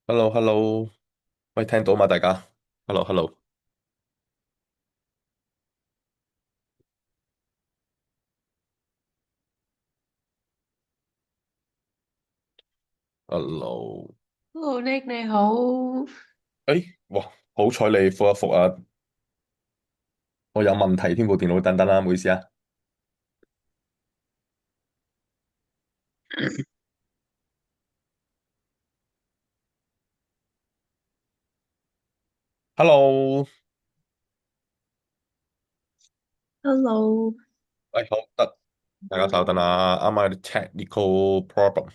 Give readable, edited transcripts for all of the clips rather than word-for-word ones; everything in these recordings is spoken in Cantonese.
h e l l o h e l l o 喂，聽到嘛？大家，hello，hello，hello，Hello Nick 你好。誒，哇，好彩你復一復啊！我有問題添，部電腦等等啦，唔好意思啊。Hello，Hello。喂，好得，大家稍等啊，啱啱有啲 technical problem。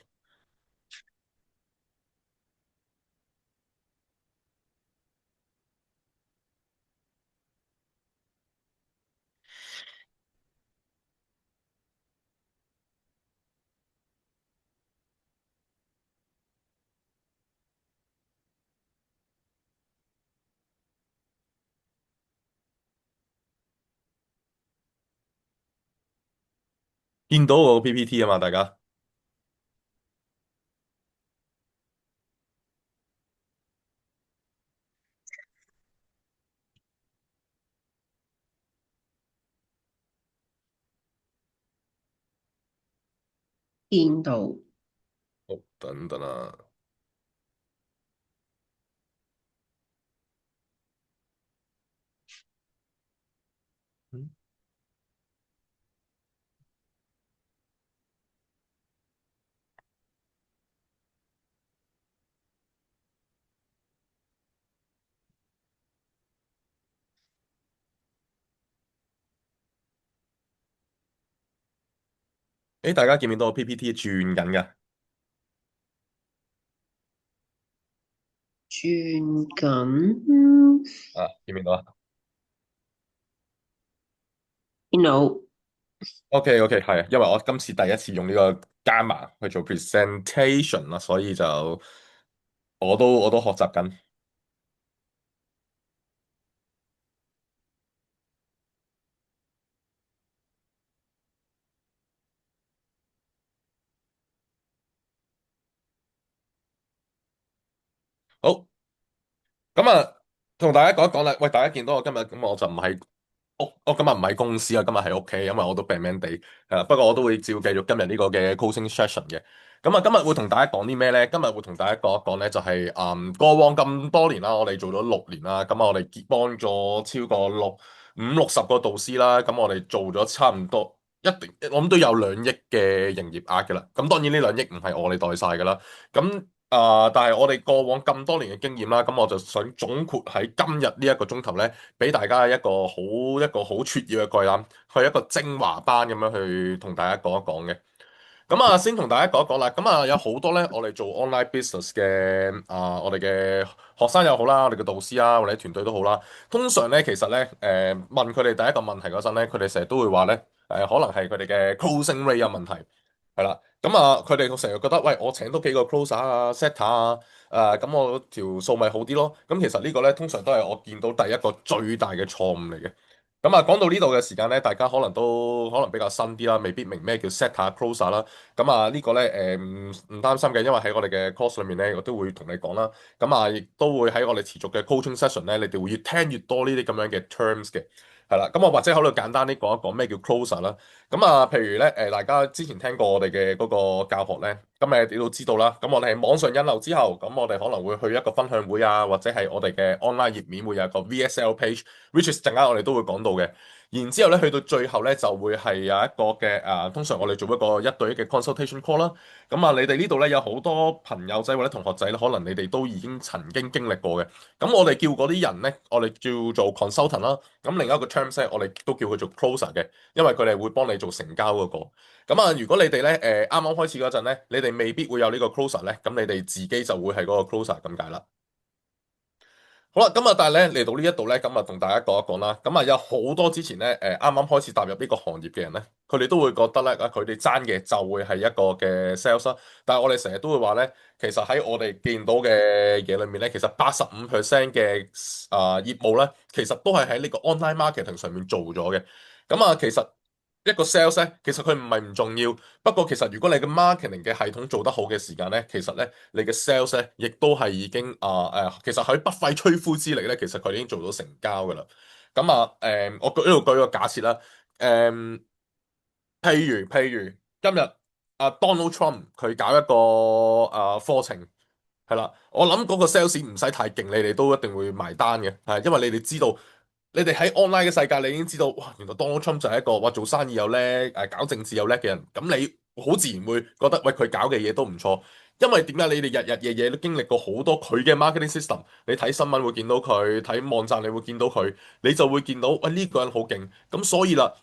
見到個 PPT 啊嘛，大家見到。好等等啊。嗯誒，大家見唔見到個 PPT 轉緊㗎？轉緊。啊，見唔見到啊見到。？OK，OK，係啊，因為我今次第一次用呢個 Gamma 去做 presentation 啦，所以就我都學習緊。好。咁啊，同大家講一講啦。喂，大家見到我今日咁，我就唔喺屋，我今日唔喺公司啊，今日喺屋企，因為我都病病地，係啦。不過我都會照繼續今日呢個嘅 coaching session 嘅。咁啊，今日會同大家講啲咩咧？今日會同大家講一講咧，就係過往咁多年啦，我哋做咗6年啦，咁啊，我哋結幫咗超過五六十個導師啦，咁我哋做咗差唔多一定，我諗都有2億嘅營業額嘅啦。咁當然呢2億唔係我哋袋晒嘅啦。咁但係我哋過往咁多年嘅經驗啦，咁我就想總括喺今日呢一個鐘頭咧，俾大家一個好撮要嘅概覽，去一個精華班咁樣去同大家講一講嘅。咁啊，先同大家講一講啦。咁啊，有好多咧，我哋做 online business 嘅我哋嘅學生又好啦，我哋嘅導師啊，我哋嘅團隊都好啦。通常咧，其實咧，問佢哋第一個問題嗰陣咧，佢哋成日都會話咧，可能係佢哋嘅 closing rate 有問題，係啦。咁啊，佢哋成日覺得，喂，我請多幾個 closer 啊、setter 啊，咁我條數咪好啲咯。咁其實呢個咧，通常都係我見到第一個最大嘅錯誤嚟嘅。咁啊，講到呢度嘅時間咧，大家可能比較新啲啦，未必明咩叫 setter、closer 啦。咁啊，呢個咧唔擔心嘅，因為喺我哋嘅 course 裏面咧，我都會同你講啦。咁啊，亦都會喺我哋持續嘅 coaching session 咧，你哋會越聽越多呢啲咁樣嘅 terms 嘅。係啦，咁我或者喺度簡單啲講一講咩叫 closer 啦。咁啊，譬如咧大家之前聽過我哋嘅嗰個教學咧，咁你都知道啦。咁我哋喺網上引流之後，咁我哋可能會去一個分享會啊，或者係我哋嘅 online 頁面會有一個 VSL page，which is 陣間我哋都會講到嘅。然之後咧，去到最後咧，就會係有一個嘅通常我哋做一個1對1嘅 consultation call 啦。咁啊，你哋呢度咧有好多朋友仔或者同學仔咧，可能你哋都已經曾經經歷過嘅。咁我哋叫嗰啲人咧，我哋叫做 consultant 啦。咁另一個 terms 咧，我哋都叫佢做 closer 嘅，因為佢哋會幫你做成交嗰個。咁啊，如果你哋咧啱啱開始嗰陣咧，你哋未必會有呢個 closer 咧，咁你哋自己就會係嗰個 closer 咁解啦。好啦，咁啊，但係咧嚟到呢一度咧，咁啊同大家講一講啦。咁啊，有好多之前咧，啱啱開始踏入呢個行業嘅人咧，佢哋都會覺得咧，佢哋爭嘅就會係一個嘅 sales 啦。但係我哋成日都會話咧，其實喺我哋見到嘅嘢裏面咧，其實85%嘅業務咧，其實都係喺呢個 online marketing 上面做咗嘅。咁啊，其實一個 sales 咧，其實佢唔係唔重要，不過其實如果你嘅 marketing 嘅系統做得好嘅時間咧，其實咧你嘅 sales 咧亦都係已經其實佢不費吹灰之力咧，其實佢已經做到成交噶啦。咁我呢度舉個假設啦，誒、譬如今日Donald Trump 佢搞一個課程。係啦，我諗嗰個 sales 唔使太勁，你哋都一定會埋單嘅，係因為你哋知道，你哋喺 online 嘅世界，你已經知道，哇，原來 Donald Trump 就係一個哇做生意又叻，搞政治又叻嘅人，咁你好自然會覺得，喂，佢搞嘅嘢都唔錯，因為點解你哋日日夜夜都經歷過好多佢嘅 marketing system，你睇新聞會見到佢，睇網站你會見到佢，你就會見到，喂，呢個人好勁，咁所以啦。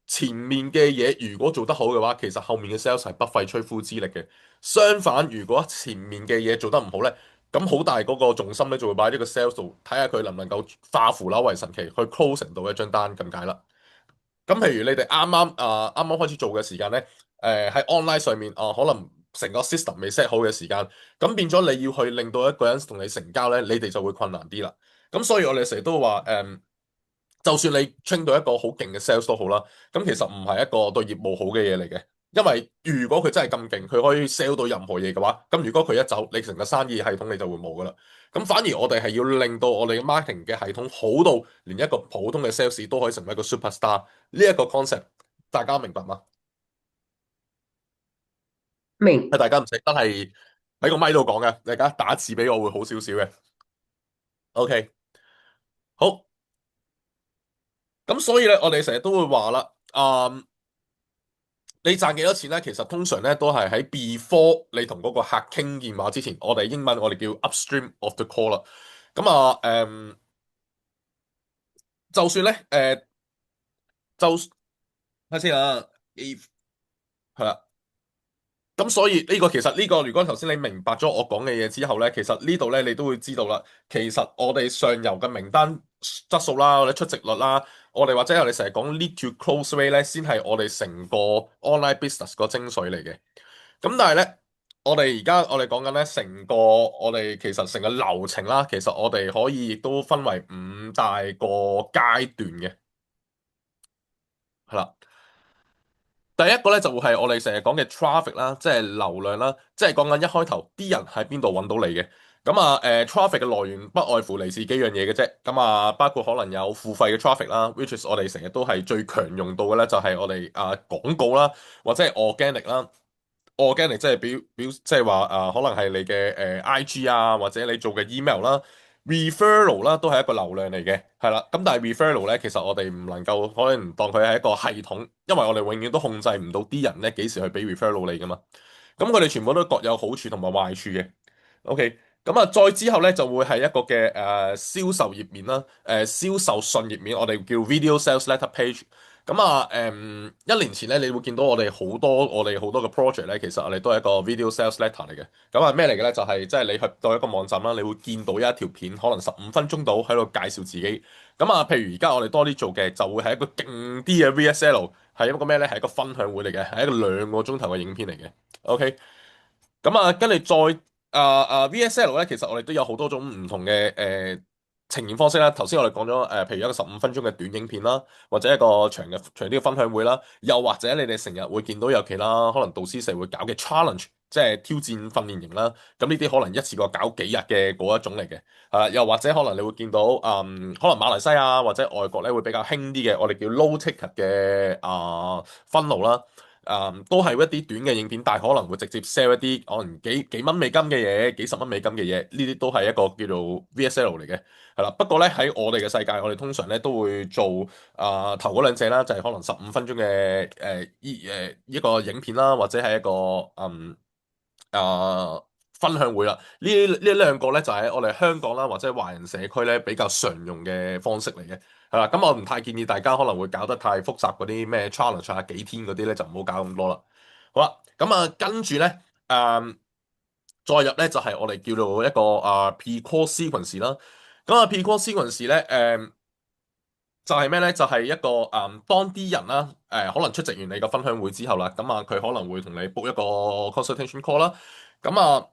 前面嘅嘢如果做得好嘅話，其實後面嘅 sales 係不費吹灰之力嘅。相反，如果前面嘅嘢做得唔好呢，咁好大嗰個重心咧就會擺喺呢個 sales 度，睇下佢能唔能夠化腐朽為神奇，去 close 到一張單咁解啦。咁譬如你哋啱啱開始做嘅時間呢，喺 online 上面可能成個 system 未 set 好嘅時間，咁變咗你要去令到一個人同你成交呢，你哋就會困難啲啦。咁所以我哋成日都話就算你 train 到一個好勁嘅 sales 都好啦，咁其實唔係一個對業務好嘅嘢嚟嘅，因為如果佢真係咁勁，佢可以 sell 到任何嘢嘅話，咁如果佢一走，你成個生意系統你就會冇噶啦。咁反而我哋係要令到我哋嘅 marketing 嘅系統好到連一個普通嘅 sales 都可以成為一個 superstar 呢一個 concept，大家明白嗎？係明大家唔使真係喺個咪度講嘅，大家打字俾我會好少少嘅。OK，好，咁所以咧，我哋成日都會話啦，你賺幾多錢咧？其實通常咧都係喺 before 你同嗰個客傾電話之前，英文我哋叫 upstream of the call 啦。咁就算咧就睇先啊，if 係啦。咁所以呢個其實呢個，如果頭先你明白咗我講嘅嘢之後咧，其實呢度咧你都會知道啦。其實我哋上游嘅名單質素啦，我哋出席率啦，我哋或者我哋成日講 lead to close rate 咧，先係我哋成個 online business 個精髓嚟嘅。咁但係咧，我哋講緊咧成個我哋其實成個流程啦，其實我哋可以亦都分為五大個階段嘅，係啦。第一個咧就會係我哋成日講嘅 traffic 啦，即係流量啦，即係講緊一開頭啲人喺邊度揾到你嘅。咁traffic 嘅來源不外乎嚟自幾樣嘢嘅啫。咁包括可能有付費嘅 traffic 啦，which is 我哋成日都係最強用到嘅咧，就係我哋廣告啦，或者係 organic 啦。organic 即係表即係話可能係你嘅IG或者你做嘅 email 啦，referral 啦都係一個流量嚟嘅，係啦。咁但係 referral 咧，其實我哋唔能夠可能唔當佢係一個系統，因為我哋永遠都控制唔到啲人咧幾時去俾 referral 你噶嘛。咁佢哋全部都各有好處同埋壞處嘅。OK，咁再之後咧就會係一個嘅銷售頁面啦，銷售信頁面，我哋叫 video sales letter page。咁一年前咧，你會見到我哋好多嘅 project 咧，其實我哋都係一個 video sales letter 嚟嘅。咁咩嚟嘅咧？就係即係你去到一個網站啦，你會見到一條片，可能15分鐘到喺度介紹自己。咁譬如而家我哋多啲做嘅，就會係一個勁啲嘅 VSL，係一個咩咧？係一個分享會嚟嘅，係一個2個鐘頭嘅影片嚟嘅。OK。咁跟住再VSL 咧，其實我哋都有好多種唔同嘅呈現方式啦。頭先我哋講咗譬如一個15分鐘嘅短影片啦，或者一個長啲嘅分享會啦，又或者你哋成日會見到有其他可能導師社會搞嘅 challenge，即係挑戰訓練營啦。咁呢啲可能一次過搞幾日嘅嗰一種嚟嘅。又或者可能你會見到可能馬來西亞或者外國咧會比較興啲嘅，我哋叫 low ticket 嘅分路啦。都係一啲短嘅影片，但係可能會直接 sell 一啲可能幾蚊美金嘅嘢，幾十蚊美金嘅嘢，呢啲都係一個叫做 VSL 嚟嘅，係啦。不過咧喺我哋嘅世界，我哋通常咧都會做頭嗰兩者啦，就係可能15分鐘嘅一個影片啦，或者係一個啊、分享會啦。呢兩個咧就喺我哋香港啦，或者華人社區咧比較常用嘅方式嚟嘅。係啦，咁我唔太建議大家可能會搞得太複雜嗰啲咩 challenge 幾天嗰啲咧，就唔好搞咁多啦。好啦，咁跟住咧，再入咧就係我哋叫做一個pre-call sequence 啦。咁pre-call sequence 咧，就係咩咧？就係一個當啲人啦，可能出席完你個分享會之後啦，咁佢可能會同你 book 一個 consultation call 啦。咁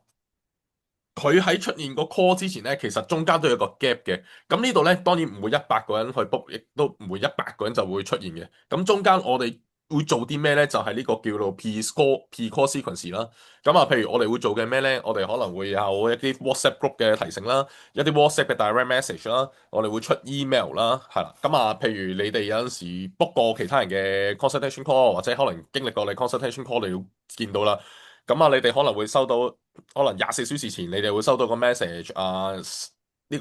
佢喺出現個 call 之前咧，其實中間都有個 gap 嘅。咁呢度咧，當然唔會100個人去 book，亦都唔會100個人就會出現嘅。咁中間我哋會做啲咩咧？就係呢個叫做 P-call sequence 啦。咁啊，譬如我哋會做嘅咩咧？我哋可能會有一啲 WhatsApp group 嘅提醒啦，一啲 WhatsApp 嘅 direct message 啦，我哋會出 email 啦，係啦。咁啊，譬如你哋有陣時 book 過其他人嘅 consultation call，或者可能經歷過你 consultation call，你要見到啦。咁啊，你哋可能會收到，可能24小時前你哋會收到個 message 啊，一日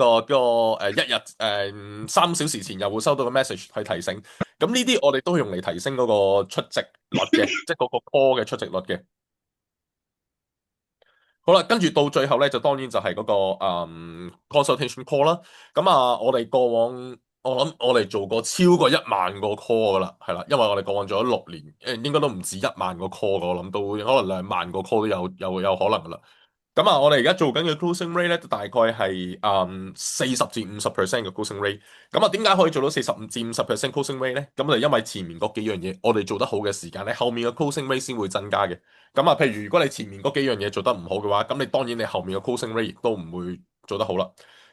3小時前又會收到個 message 去提醒。咁呢啲我哋都係用嚟提升嗰個出席率嘅，即係嗰個 call 嘅出席率嘅。好啦，跟住到最後咧，就當然就係嗰個consultation call 啦。咁啊，我哋過往我諗我哋做過超過1萬個 call 噶啦，係啦，因為我哋過往做咗6年，應該都唔止1萬個 call 噶，我諗到可能2萬個 call 都有可能噶啦。咁啊，我哋而家做緊嘅 closing rate 咧，都大概係40至50% 嘅 closing rate。咁啊，點解可以做到45至50% closing rate 咧？咁就因為前面嗰幾樣嘢我哋做得好嘅時間咧，後面嘅 closing rate 先會增加嘅。咁啊，譬如如果你前面嗰幾樣嘢做得唔好嘅話，咁你當然你後面嘅 closing rate 亦都唔會做得好啦。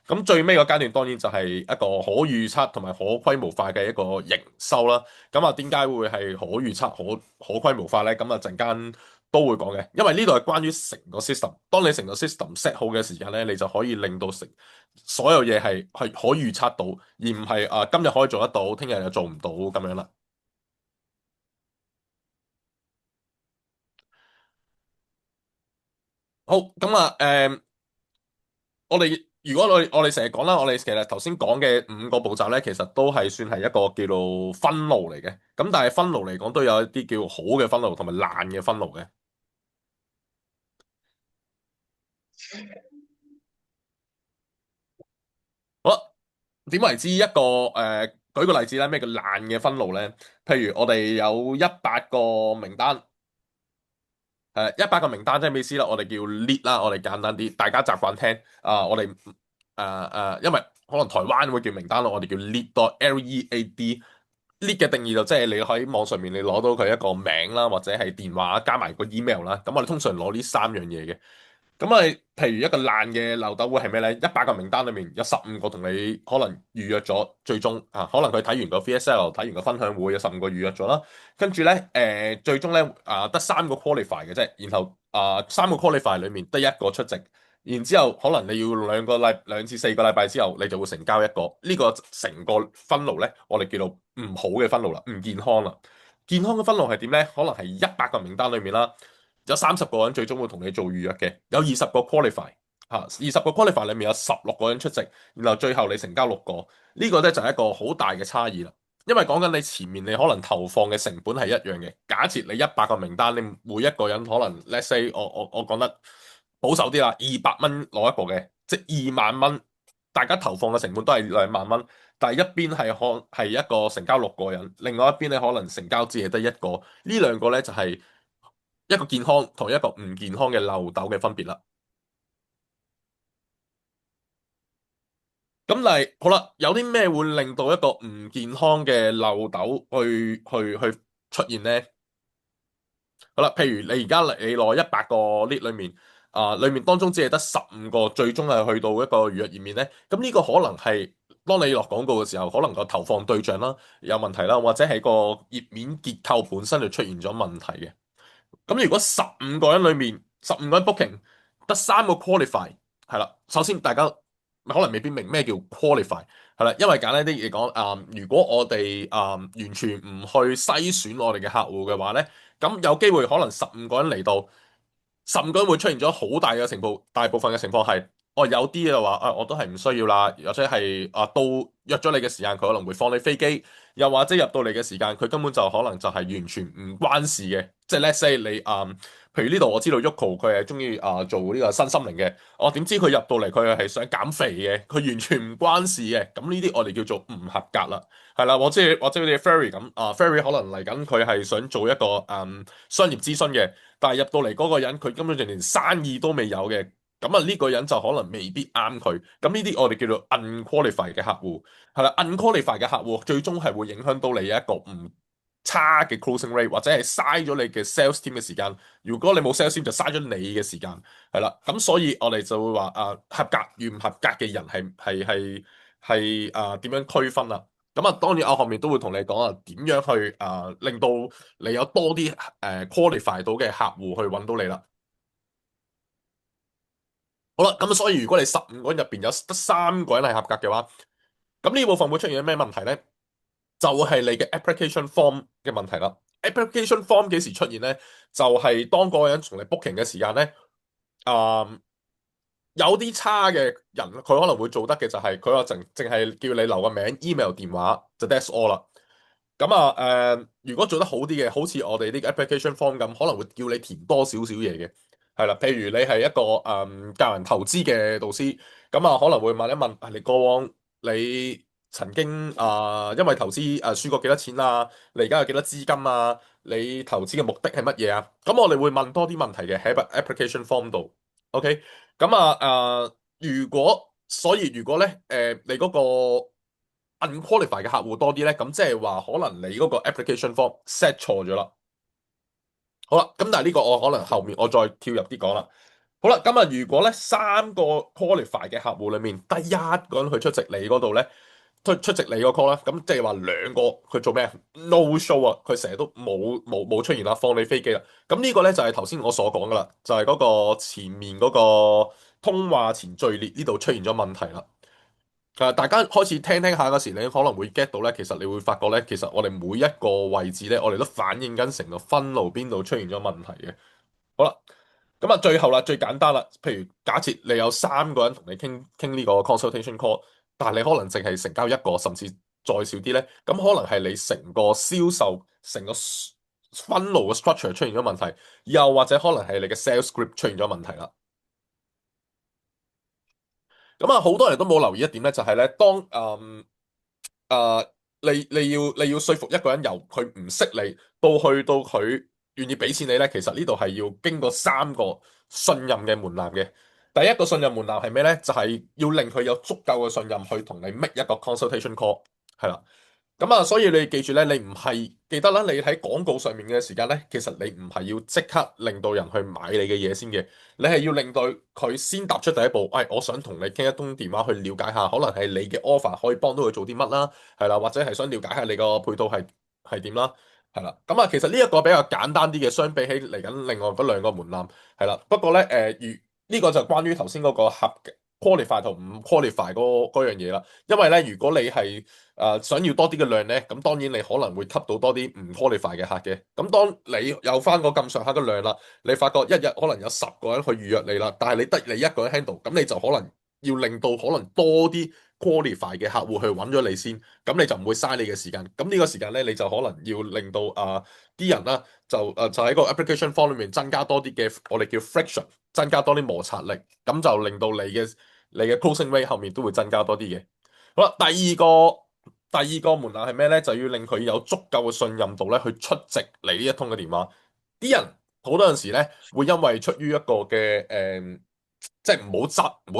咁最尾個階段當然就係一個可預測同埋可規模化嘅一個營收啦。咁啊，點解會係可預測、可規模化咧？咁啊，陣間都會講嘅，因為呢度係關於成個 system。當你成個 system set 好嘅時間咧，你就可以令到所有嘢係可預測到，而唔係今日可以做得到，聽日又做唔到咁樣啦。好，咁啊，如果我哋成日講啦，我哋其實頭先講嘅5個步驟咧，其實都係算係一個叫做分路嚟嘅。咁但係分路嚟講，都有一啲叫好嘅分路同埋爛嘅分路嘅。好啦，點為之一個舉個例子咧，咩叫爛嘅分路咧？譬如我哋有100個名單，100個名單即係咩意思啦？我哋叫 lead 啦，我哋簡單啲，大家習慣聽我哋因為可能台灣會叫名單咯，我哋叫 lead 多 lead。lead 嘅定義就即係你喺網上面你攞到佢一個名啦，或者係電話加埋個 email 啦。咁我哋通常攞呢3樣嘢嘅。咁啊，譬如一個爛嘅漏斗會係咩咧？100個名單裏面有15個同你可能預約咗，最終可能佢睇完個 VSL，睇完個分享會，有15個預約咗啦。跟住咧，最終咧得3個 qualify 嘅啫，然後3個 qualify 裏面得一個出席，然之後可能你要2至4個禮拜之後，你就會成交一個。呢個成個分路咧，我哋叫做唔好嘅分路啦，唔健康啦。健康嘅分路係點咧？可能係100個名單裏面啦。有30個人最終會同你做預約嘅，有20個 qualify 20個 qualify 裏面有16個人出席，然後最後你成交6個，呢個咧就係一個好大嘅差異啦。因為講緊你前面你可能投放嘅成本係一樣嘅，假設你100個名單，你每一個人可能 let's say 我講得保守啲啦，200蚊攞一個嘅，即係2萬蚊，大家投放嘅成本都係2萬蚊，但係一邊係一個成交6個人，另外一邊咧可能成交只係得一個，呢兩個咧就係一個健康同一個唔健康嘅漏斗嘅分別啦。咁但係好啦，有啲咩會令到一個唔健康嘅漏斗去出現呢？好啦，譬如你而家你攞100個 lead 裏面，裏面當中只係得15個最終係去到一個預約頁面呢。咁呢個可能係當你落廣告嘅時候，可能個投放對象啦有問題啦，或者係個頁面結構本身就出現咗問題嘅。咁如果15個人裏面15個人 booking 得3個 qualify 係啦，首先大家可能未必明咩叫 qualify 係啦，因為簡單啲嚟講，如果我哋完全唔去篩選我哋嘅客戶嘅話咧，咁有機會可能15個人嚟到，15個人會出現咗好大嘅情況，大部分嘅情況係，有啲就話我都係唔需要啦，或者係到約咗你嘅時間，佢可能會放你飛機，又或者入到嚟嘅時間，佢根本就可能就係完全唔關事嘅，即係 let's say 你譬如呢度我知道 Yuko 佢係中意做呢個身心靈嘅，我點知佢入到嚟佢係想減肥嘅，佢完全唔關事嘅，咁呢啲我哋叫做唔合格啦，係啦，我知好似 Ferry 咁Ferry 可能嚟緊佢係想做一個商業諮詢嘅。但係入到嚟嗰個人，佢根本就連生意都未有嘅，咁啊呢個人就可能未必啱佢。咁呢啲我哋叫做 unqualified 嘅客戶，係啦，unqualified 嘅客戶最終係會影響到你一個唔差嘅 closing rate，或者係嘥咗你嘅 sales team 嘅時間。如果你冇 sales team，就嘥咗你嘅時間，係啦。咁所以我哋就會話合格與唔合格嘅人係點樣區分啊？咁啊，當然我後面都會同你講啊，點樣去令到你有多啲qualify 到嘅客戶去揾到你啦。好啦，咁所以如果你15個人入邊有得3個人係合格嘅話，咁呢部分會出現咩問題呢？就係你嘅 application form 嘅問題啦。application form 幾時出現呢？就係當嗰個人同你 booking 嘅時間呢。啊、有啲差嘅人，佢可能會做得嘅就係佢話淨係叫你留個名、email、電話就 that's all 啦。咁如果做得好啲嘅，好似我哋呢個 application form 咁，可能會叫你填多少少嘢嘅，係啦。譬如你係一個教人投資嘅導師，咁可能會問一問你過往你曾經因為投資輸過幾多錢啊？你而家有幾多資金啊？你投資嘅目的係乜嘢啊？咁我哋會問多啲問題嘅喺 application form 度。OK。咁如果咧，你嗰個 unqualified 嘅客戶多啲咧，咁即係話可能你嗰個 application form set 錯咗啦。好啦，咁但係呢個我可能後面我再跳入啲講啦。好啦，咁如果咧3個 qualified 嘅客戶裏面得1個人去出席你嗰度咧，出席你個 call 啦，咁即係話2個佢做咩？No show 啊，佢成日都冇出現啦，放你飛機啦。咁呢個咧就係頭先我所講噶啦，就係嗰個前面嗰個通話前序列呢度出現咗問題啦。大家開始聽下嗰時，你可能會 get 到咧，其實你會發覺咧，其實我哋每一個位置咧，我哋都反映緊成個分路邊度出現咗問題嘅。好啦，咁最後啦，最簡單啦，譬如假設你有3個人同你傾呢個 consultation call，但係你可能淨係成交1個，甚至再少啲咧，咁可能係你成個銷售成個分路嘅 structure 出現咗問題，又或者可能係你嘅 sales script 出現咗問題啦。咁好多人都冇留意一點咧，就係咧，當你要說服一個人由佢唔識你到去到佢願意俾錢你咧，其實呢度係要經過3個信任嘅門檻嘅。第一個信任門檻係咩咧？就係要令佢有足夠嘅信任去同你 make 一個 consultation call，係啦。所以你記住咧，你唔係記得啦，你喺廣告上面嘅時間咧，其實你唔係要即刻令到人去買你嘅嘢先嘅，你係要令到佢先踏出第一步。我想同你傾一通電話去了解下，可能係你嘅 offer 可以幫到佢做啲乜啦，係啦，或者係想了解下你個配套係點啦，係啦。其實呢一個比較簡單啲嘅，相比起嚟緊另外嗰2個門檻，係啦。不過咧，呢個就關於頭先嗰個合 qualify 同唔 qualify 嗰樣嘢啦。因為咧，如果你係想要多啲嘅量咧，咁當然你可能會吸到多啲唔 qualify 嘅客嘅。咁當你有翻個咁上下嘅量啦，你發覺一日可能有10個人去預約你啦，但係你得你一個人 handle，咁你就可能要令到可能多啲 qualify 嘅客戶去揾咗你先，咁你就唔會嘥你嘅時間。咁呢個時間咧，你就可能要令到啲人啦，就喺個 application form 裏面增加多啲嘅我哋叫 friction，增加多啲摩擦力，咁就令到你嘅 closing rate 後面都會增加多啲嘅。好啦，第二個門檻係咩咧？就要令佢有足夠嘅信任度咧，去出席你呢一通嘅電話。啲人好多陣時咧，會因為出於一個嘅即係唔好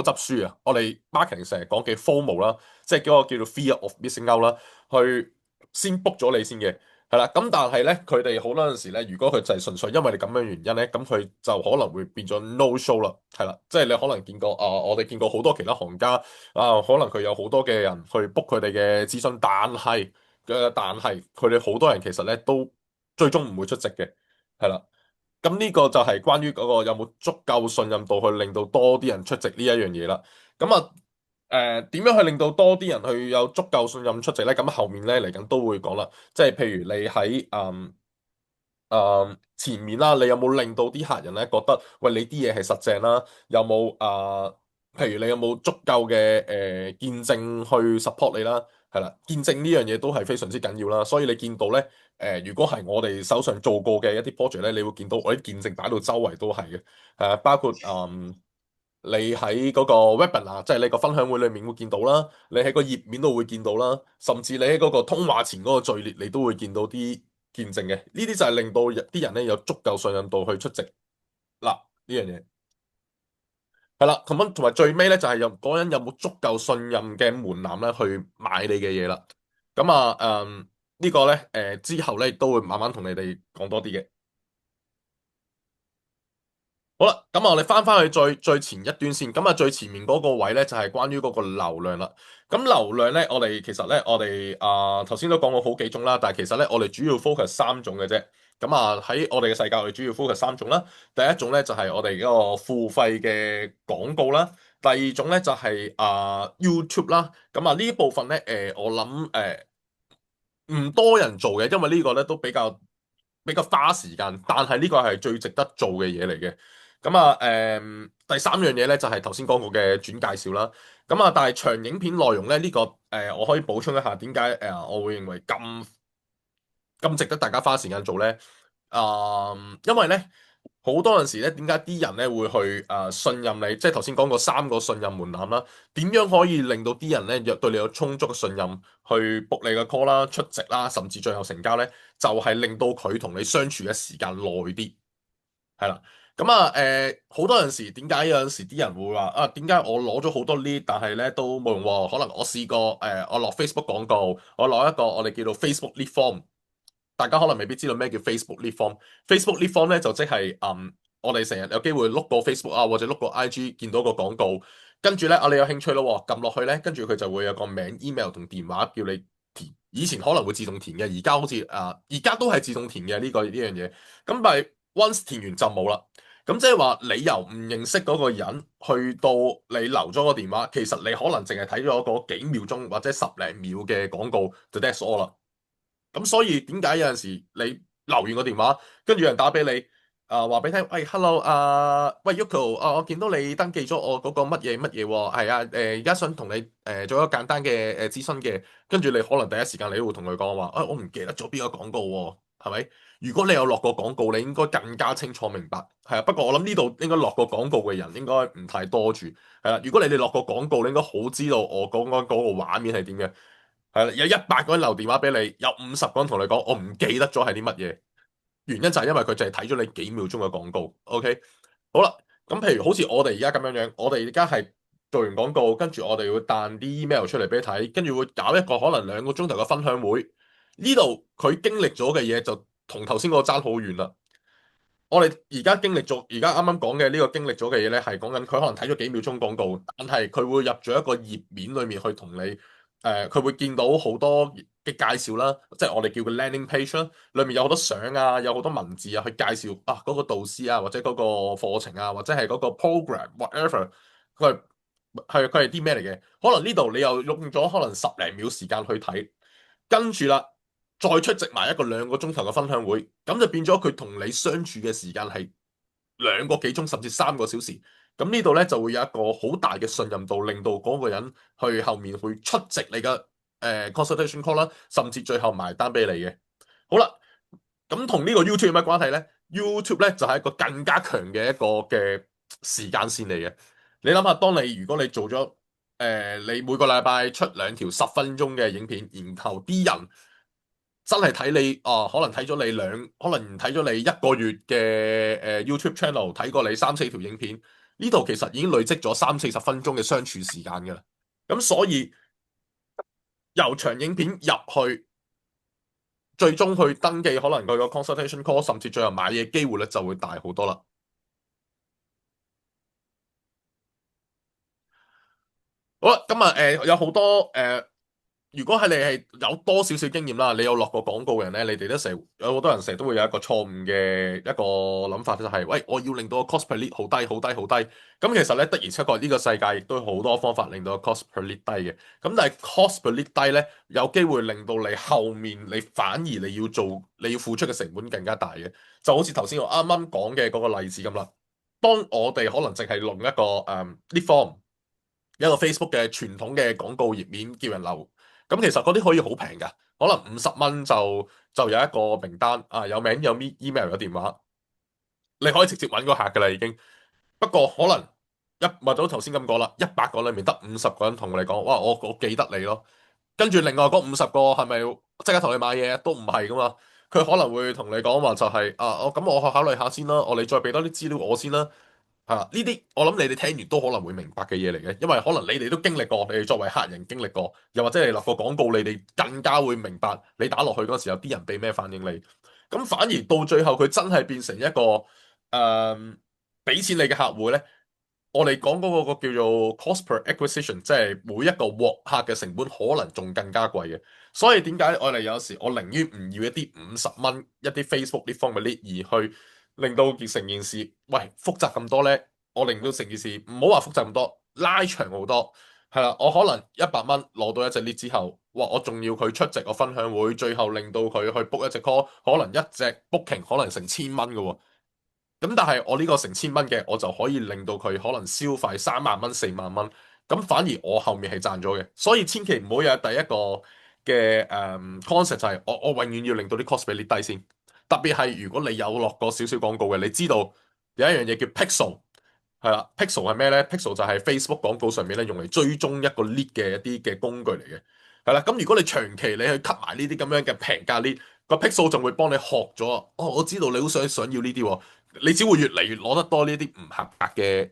執輸啊！我哋 marketing 成日講嘅 FOMO 啦，即係嗰個叫做 fear of missing out 啦，去先 book 咗你先嘅。係啦，咁但係咧，佢哋好多陣時咧，如果佢就係純粹因為你咁樣原因咧，咁佢就可能會變咗 no show 啦，係啦，即係你可能見過我哋見過好多其他行家可能佢有好多嘅人去 book 佢哋嘅諮詢，但係佢哋好多人其實咧都最終唔會出席嘅，係啦，咁呢個就係關於嗰個有冇足夠信任度去令到多啲人出席呢一樣嘢啦。咁點樣去令到多啲人去有足夠信任出席咧？咁後面咧嚟緊都會講啦。即係譬如你喺前面啦，你有冇令到啲客人咧覺得，喂，你啲嘢係實正啦？有冇譬如你有冇足夠嘅見證去 support 你啦？係啦，見證呢樣嘢都係非常之緊要啦。所以你見到咧，如果係我哋手上做過嘅一啲 project 咧，你會見到我啲見證擺到周圍都係嘅。包括你喺嗰個 webinar，即係你個分享會裏面會見到啦，你喺個頁面度會見到啦，甚至你喺嗰個通話前嗰個序列，你都會見到啲見證嘅。呢啲就係令到啲人咧有足夠信任度去出席嗱呢樣嘢。係啦，咁同埋最尾咧就係有嗰人有冇足夠信任嘅門檻咧去買你嘅嘢啦。咁呢個咧之後咧都會慢慢同你哋講多啲嘅。好啦，咁啊，我哋翻去最前一端先。咁啊，最前面嗰個位咧就係關於嗰個流量啦。咁流量咧，我哋其實咧，我哋頭先都講過好幾種啦，但係其實咧，我哋主要 focus 三種嘅啫。咁啊，喺我哋嘅世界，我哋主要 focus 三種啦。第一種咧就係我哋嗰個付費嘅廣告啦。第二種咧就係YouTube 啦。咁啊呢一部分咧，我諗唔多人做嘅，因為呢個咧都比較花時間，但係呢個係最值得做嘅嘢嚟嘅。咁啊，第三樣嘢咧就係頭先講過嘅轉介紹啦。咁啊，但係長影片內容咧呢個我可以補充一下點解我會認為咁值得大家花時間做咧？因為咧好多陣時咧，點解啲人咧會去信任你？即係頭先講過三個信任門檻啦。點樣可以令到啲人咧對你有充足嘅信任去 book 你嘅 call 啦、出席啦，甚至最後成交咧？就係令到佢同你相處嘅時間耐啲，係啦。咁啊，好多陣時點解有陣時啲人會話啊？點解我攞咗好多 lead，但係咧都冇用喎？可能我試過我落 Facebook 廣告，我攞一個我哋叫做 Facebook lead form。大家可能未必知道咩叫 Facebook lead form。Facebook lead form 咧就即係我哋成日有機會碌過 Facebook 啊，或者碌過 IG 見到個廣告，跟住咧你有興趣咯喎，撳落去咧，跟住佢就會有個名、email 同電話叫你填。以前可能會自動填嘅，而家好似而家都係自動填嘅呢樣嘢。咁但係 once 填完就冇啦。咁即係話你由唔認識嗰個人去到你留咗個電話，其實你可能淨係睇咗嗰幾秒鐘或者十零秒嘅廣告就 that's all 啦。咁所以點解有陣時你留完個電話，跟住有人打俾你，話俾你聽，喂，hello，喂，Yuko，我見到你登記咗我嗰個乜嘢乜嘢喎，係啊，而家想同你做一個簡單嘅諮詢嘅，跟住你可能第一時間你都會同佢講話，我唔記得咗邊個廣告喎，係咪？如果你有落過廣告，你應該更加清楚明白，係啊。不過我諗呢度應該落過廣告嘅人應該唔太多住，係啦。如果你哋落過廣告，你應該好知道我講緊嗰個畫面係點嘅。係啦，有100個人留電話俾你，有50個人同你講我唔記得咗係啲乜嘢，原因就係因為佢淨係睇咗你幾秒鐘嘅廣告。OK，好啦，咁譬如好似我哋而家咁樣樣，我哋而家係做完廣告，跟住我哋會彈啲 email 出嚟俾你睇，跟住會搞一個可能2個鐘頭嘅分享會。呢度佢經歷咗嘅嘢就同頭先嗰個爭好遠啦。我哋而家經歷咗，而家啱啱講嘅呢個經歷咗嘅嘢咧，係講緊佢可能睇咗幾秒鐘廣告，但係佢會入咗一個頁面裏面去同你，佢會見到好多嘅介紹啦，即係我哋叫個 landing page 啦，裏面有好多相啊，有好多文字啊，去介紹嗰個導師啊，或者嗰個課程啊，或者係嗰個 program whatever，佢係啲咩嚟嘅？可能呢度你又用咗可能十零秒時間去睇。跟住啦，再出席埋一個2個鐘頭嘅分享會，咁就變咗佢同你相處嘅時間係2個幾鐘，甚至3個小時。咁呢度咧就會有一個好大嘅信任度，令到嗰個人去後面會出席你嘅consultation call 啦，甚至最後埋單俾你嘅。好啦，咁同呢個 YouTube 有乜關係咧？YouTube 咧就係一個更加強嘅一個嘅時間線嚟嘅。你諗下，如果你做咗你每個禮拜出2條10分鐘嘅影片，然後啲人真係睇你可能睇咗你可能睇咗你1個月嘅YouTube channel，睇過你3、4條影片，呢度其實已經累積咗30、40分鐘嘅相處時間㗎啦。咁所以由長影片入去，最終去登記，可能佢個 consultation call，甚至最後買嘢機會率就會大好多啦。好啦，咁啊，有好多如果係你係有多少少經驗啦，你有落過廣告嘅人咧，你哋都有好多人成日都會有一個錯誤嘅一個諗法，就係喂，我要令到個 cost per lead 好低好低好低。咁其實咧，的而且確呢個世界亦都有好多方法令到個 cost per lead 低嘅。咁但係 cost per lead 低咧，有機會令到你後面你要付出嘅成本更加大嘅。就好似頭先我啱啱講嘅嗰個例子咁啦。當我哋可能淨係用一個lead form，一個 Facebook 嘅傳統嘅廣告頁面叫人留，咁其實嗰啲可以好平㗎，可能50蚊就有一個名單有名有 email 有電話，你可以直接揾個客㗎啦已經。不過可能或者頭先咁講啦，100個裏面得50個人同你講，哇我記得你咯，跟住另外嗰50個係咪即刻同你買嘢都唔係噶嘛？佢可能會同你講話就係咁我考慮下先啦，你再俾多啲資料我先啦。係啦，呢啲我諗你哋聽完都可能會明白嘅嘢嚟嘅，因為可能你哋都經歷過，你哋作為客人經歷過，又或者你落個廣告，你哋更加會明白你打落去嗰時候啲人俾咩反應你。咁反而到最後佢真係變成一個誒。俾錢你嘅客戶咧，我哋講嗰個叫做 cost per acquisition，即係每一個獲客嘅成本可能仲更加貴嘅。所以點解我哋有時我寧願唔要一啲50蚊一啲 Facebook 呢方嘅 lead，而去令到成件事喂複雜咁多咧？我令到成件事唔好話複雜咁多，拉長好多。係啦，我可能100蚊攞到一隻 lead 之後，哇！我仲要佢出席個分享會，最後令到佢去 book 一隻 call，可能一隻 booking 可能成千蚊嘅喎。咁但係我呢個成千蚊嘅，我就可以令到佢可能消費3萬蚊、4萬蚊，咁反而我後面係賺咗嘅。所以千祈唔好有第一個嘅concept 就係我永遠要令到啲 cost 比你低先。特別係如果你有落過少少廣告嘅，你知道有一樣嘢叫 pixel。係啦，Pixel 係咩咧？Pixel 就係 Facebook 廣告上面咧用嚟追蹤一個 lead 嘅一啲嘅工具嚟嘅。係啦，咁如果你長期你去 cut 埋呢啲咁樣嘅平價 lead，個 Pixel 就會幫你學咗。哦，我知道你好想要呢啲喎，你只會越嚟越攞得多呢啲唔合格嘅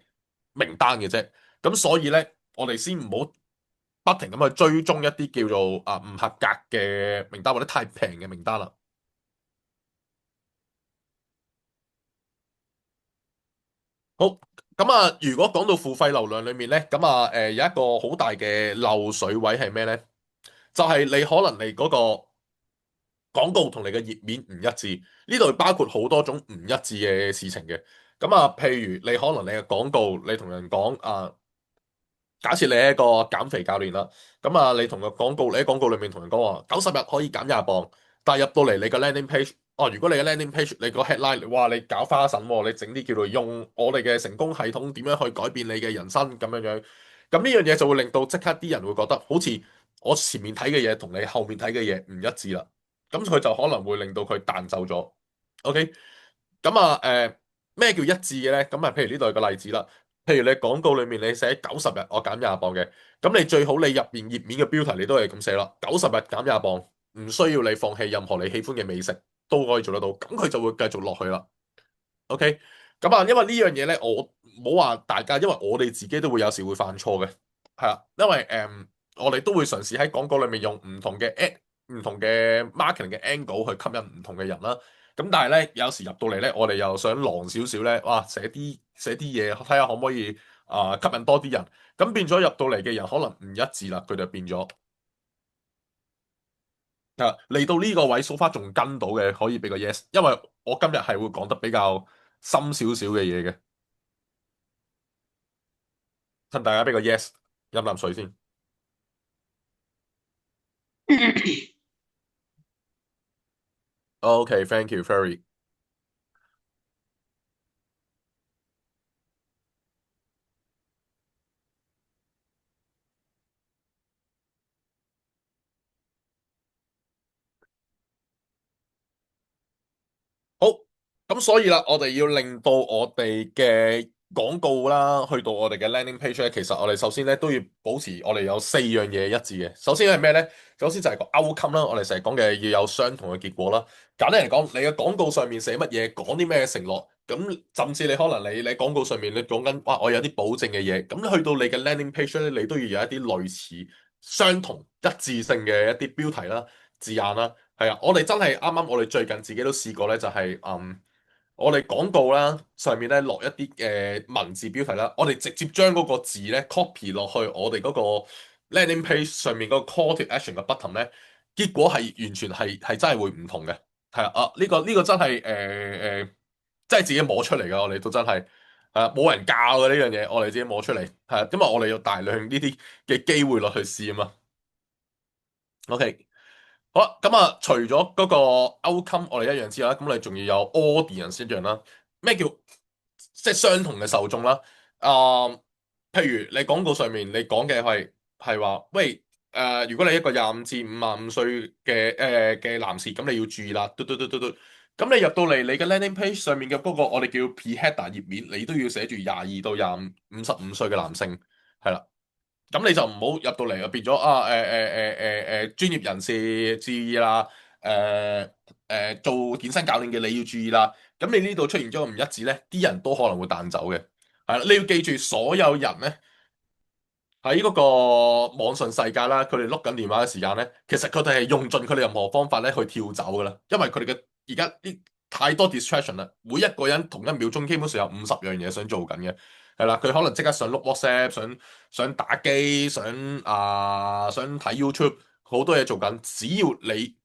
名單嘅啫。咁所以咧，我哋先唔好不停咁去追蹤一啲叫做唔合格嘅名單或者太平嘅名單啦。好，咁如果講到付費流量裏面咧，咁有一個好大嘅漏水位係咩咧？就係你可能你嗰個廣告同你嘅頁面唔一致，呢度包括好多種唔一致嘅事情嘅。咁譬如你可能你嘅廣告，你同人講假設你係一個減肥教練啦，咁你同個廣告，你喺廣告裏面同人講話90日可以減20磅，但係入到嚟你個 landing page，哦，如果你嘅 landing page 你個 headline，哇，你搞花神喎，你整啲叫做用我哋嘅成功系統點樣去改變你嘅人生咁樣樣，咁呢樣嘢就會令到即刻啲人會覺得好似我前面睇嘅嘢同你後面睇嘅嘢唔一致啦，咁佢就可能會令到佢彈走咗。OK，咁咩叫一致嘅咧？咁譬如呢度有個例子啦。譬如你廣告裏面你寫90日我減20磅嘅，咁你最好你入邊頁面嘅標題你都係咁寫啦，90日減20磅，唔需要你放棄任何你喜歡嘅美食都可以做得到，咁佢就會繼續落去啦。OK，咁因為呢樣嘢咧，我唔好話大家，因為我哋自己都會有時會犯錯嘅，係啦，因為我哋都會嘗試喺廣告裏面用唔同嘅 唔同嘅 marketing 嘅 angle 去吸引唔同嘅人啦。咁但係咧，有時入到嚟咧，我哋又想狼少少咧，哇，寫啲嘢，睇下可唔可以吸引多啲人。咁變咗入到嚟嘅人可能唔一致啦，佢就變咗嚟到呢個位，so far 仲跟到嘅，可以俾個 yes，因為我今日係會講得比較深少少嘅嘢嘅。趁大家俾個 yes，飲啖水先。OK，thank you，Ferry。好，咁所以啦，我哋要令到我哋嘅廣告啦，去到我哋嘅 landing page 咧，其實我哋首先咧都要保持我哋有4樣嘢一致嘅。首先係咩咧？首先就係個 outcome 啦，我哋成日講嘅要有相同嘅結果啦。簡單嚟講，你嘅廣告上面寫乜嘢，講啲咩承諾，咁甚至你可能你廣告上面你講緊，哇，我有啲保證嘅嘢，咁去到你嘅 landing page 咧，你都要有一啲類似相同一致性嘅一啲標題啦、字眼啦。係啊，我哋真係啱啱，我哋最近自己都試過咧，就係我哋廣告啦，上面咧落一啲文字標題啦，我哋直接將嗰個字咧 copy 落去我哋嗰個 landing page 上面嗰個 call to action 嘅 button 咧，結果係完全係真係會唔同嘅。係呢個真係真係自己摸出嚟嘅，我哋都真係冇人教嘅呢樣嘢，我哋自己摸出嚟係啊，因為我哋要大量呢啲嘅機會落去試啊嘛。OK。好啦，咁除咗嗰個 outcome 我哋一樣知啦，咁你仲要有 audience 一樣啦。咩叫即係相同嘅受眾啦？譬如你廣告上面你講嘅係話，喂如果你一個25至55歲嘅男士，咁你要注意啦，嘟嘟嘟嘟嘟。咁你入到嚟你嘅 landing page 上面嘅嗰個我哋叫 pre-header 頁面，你都要寫住22到55歲嘅男性，係啦。咁你就唔好入到嚟就變咗專業人士注意啦，做健身教練嘅你要注意啦。咁你呢度出現咗個唔一致咧，啲人都可能會彈走嘅。係啦，你要記住，所有人咧喺嗰個網上世界啦，佢哋碌緊電話嘅時間咧，其實佢哋係用盡佢哋任何方法咧去跳走噶啦，因為佢哋嘅而家啲。太多 distraction 啦，每一個人同一秒鐘基本上有50樣嘢想做緊嘅，係啦，佢可能即刻想碌 WhatsApp，想打機，想睇 YouTube，好多嘢做緊，只要你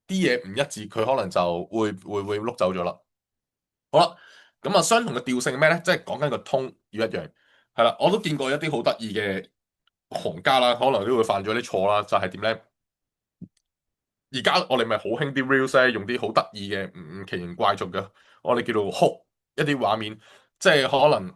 啲嘢唔一致，佢可能就會碌走咗啦。好啦，咁啊相同嘅調性係咩咧？即係講緊個 tone 要一樣，係啦，我都見過一啲好得意嘅行家啦，可能都會犯咗啲錯啦，就係點咧？而家我哋咪好興啲 reels 咧，用啲好得意嘅唔奇形怪狀嘅，我哋叫做 hook 一啲畫面，即係可能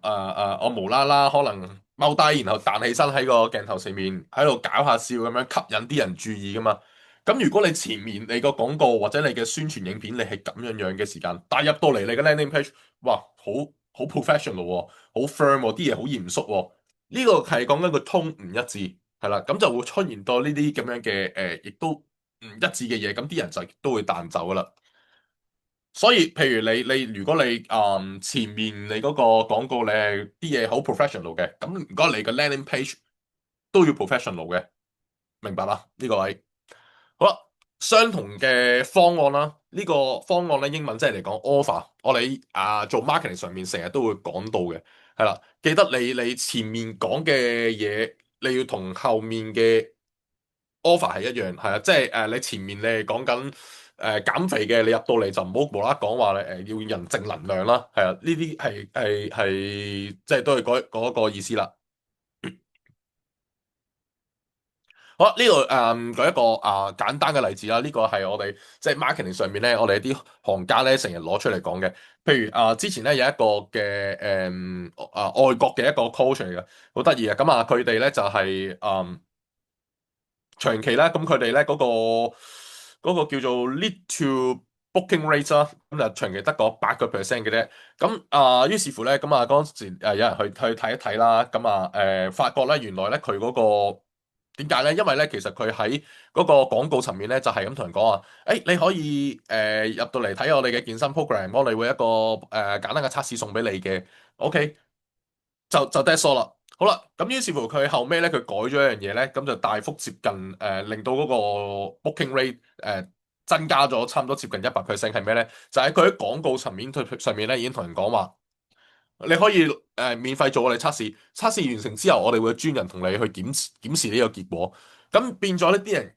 我無啦啦可能踎低，然後彈起身喺個鏡頭前面喺度搞下笑咁樣，吸引啲人注意噶嘛。咁如果你前面你個廣告或者你嘅宣傳影片你係咁樣嘅時間，帶入到嚟你嘅 landing page，哇，好 professional 喎，好 firm 喎，啲嘢好嚴肅喎，呢個係講緊個 tone 唔一致。係啦，咁就會出現到呢啲咁樣嘅亦都唔一致嘅嘢，咁啲人就都會彈走噶啦。所以，譬如你如果你前面你嗰個廣告你係啲嘢好 professional 嘅，咁如果你個 landing page 都要 professional 嘅，明白啦？呢個位好啦，相同嘅方案啦，呢個方案咧英文即係嚟講 offer，我哋做 marketing 上面成日都會講到嘅，係啦，記得你前面講嘅嘢，你要同後面嘅 offer 係一樣，係啊，即係你前面你係講緊減肥嘅，你入到嚟就唔好無啦啦講話要人正能量啦，係啊，呢啲係即係都係嗰個意思啦。好啦，呢度舉一個簡單嘅例子啦，呢個係我哋即係 marketing 上面咧，我哋啲行家咧成日攞出嚟講嘅。譬如之前咧有一個嘅外國嘅一個 coach 嚟嘅，好得意啊！咁佢哋咧就係長期咧，咁佢哋咧嗰個叫做 lead to booking rate 啦，咁就長期得個8%嘅啫。咁於是乎咧，咁嗰陣時有人去睇一睇啦，咁發覺咧原來咧佢嗰個點解咧？因為咧其實佢喺嗰個廣告層面咧就係咁同人講話，你可以入到嚟睇我哋嘅健身 program，我哋會一個簡單嘅測試送俾你嘅，OK。就 that's all 啦。好啦，咁於是乎佢後尾咧，佢改咗一樣嘢咧，咁就大幅接近令到嗰個 booking rate 增加咗差唔多接近100%係咩咧？就係佢喺廣告層面上面咧已經同人講話，你可以免費做我哋測試，測試完成之後，我哋會有專人同你去檢視呢個結果。咁變咗呢啲人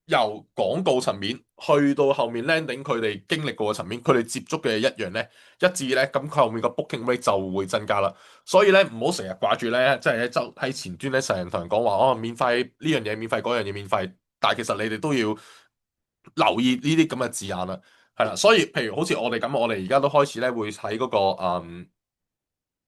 由廣告層面去到後面 landing，佢哋經歷過嘅層面，佢哋接觸嘅一樣咧，一致咧，咁佢後面個 booking rate 就會增加啦。所以咧，唔好成日掛住咧，即係喺前端咧，成日同人講話哦，免費呢樣嘢免費，嗰樣嘢免費，但係其實你哋都要留意呢啲咁嘅字眼啦，係啦。所以譬如好似我哋咁，我哋而家都開始咧會喺嗰個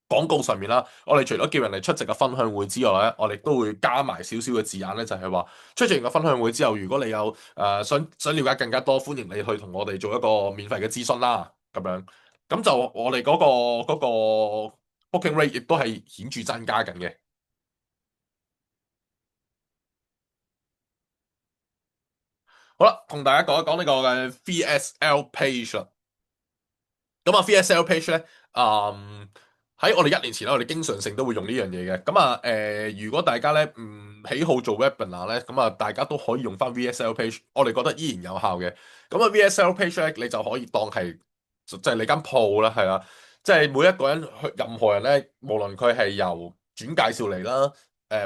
廣告上面啦，我哋除咗叫人哋出席個分享會之外咧，我哋都會加埋少少嘅字眼咧，就係話出席完個分享會之後，如果你有想了解更加多，歡迎你去同我哋做一個免費嘅諮詢啦，咁樣咁就我哋嗰個 booking rate 亦都係顯著增加緊嘅。好啦，同大家講一講呢個嘅 VSL page 啦。咁VSL page 咧，喺我哋1年前咧，我哋經常性都會用呢樣嘢嘅。咁如果大家咧唔喜好做 webinar 咧，咁大家都可以用翻 VSL page，我哋覺得依然有效嘅。咁VSL page 咧，你就可以當係就係你間鋪啦，係啦，即係每一個人任何人咧，無論佢係由轉介紹嚟啦，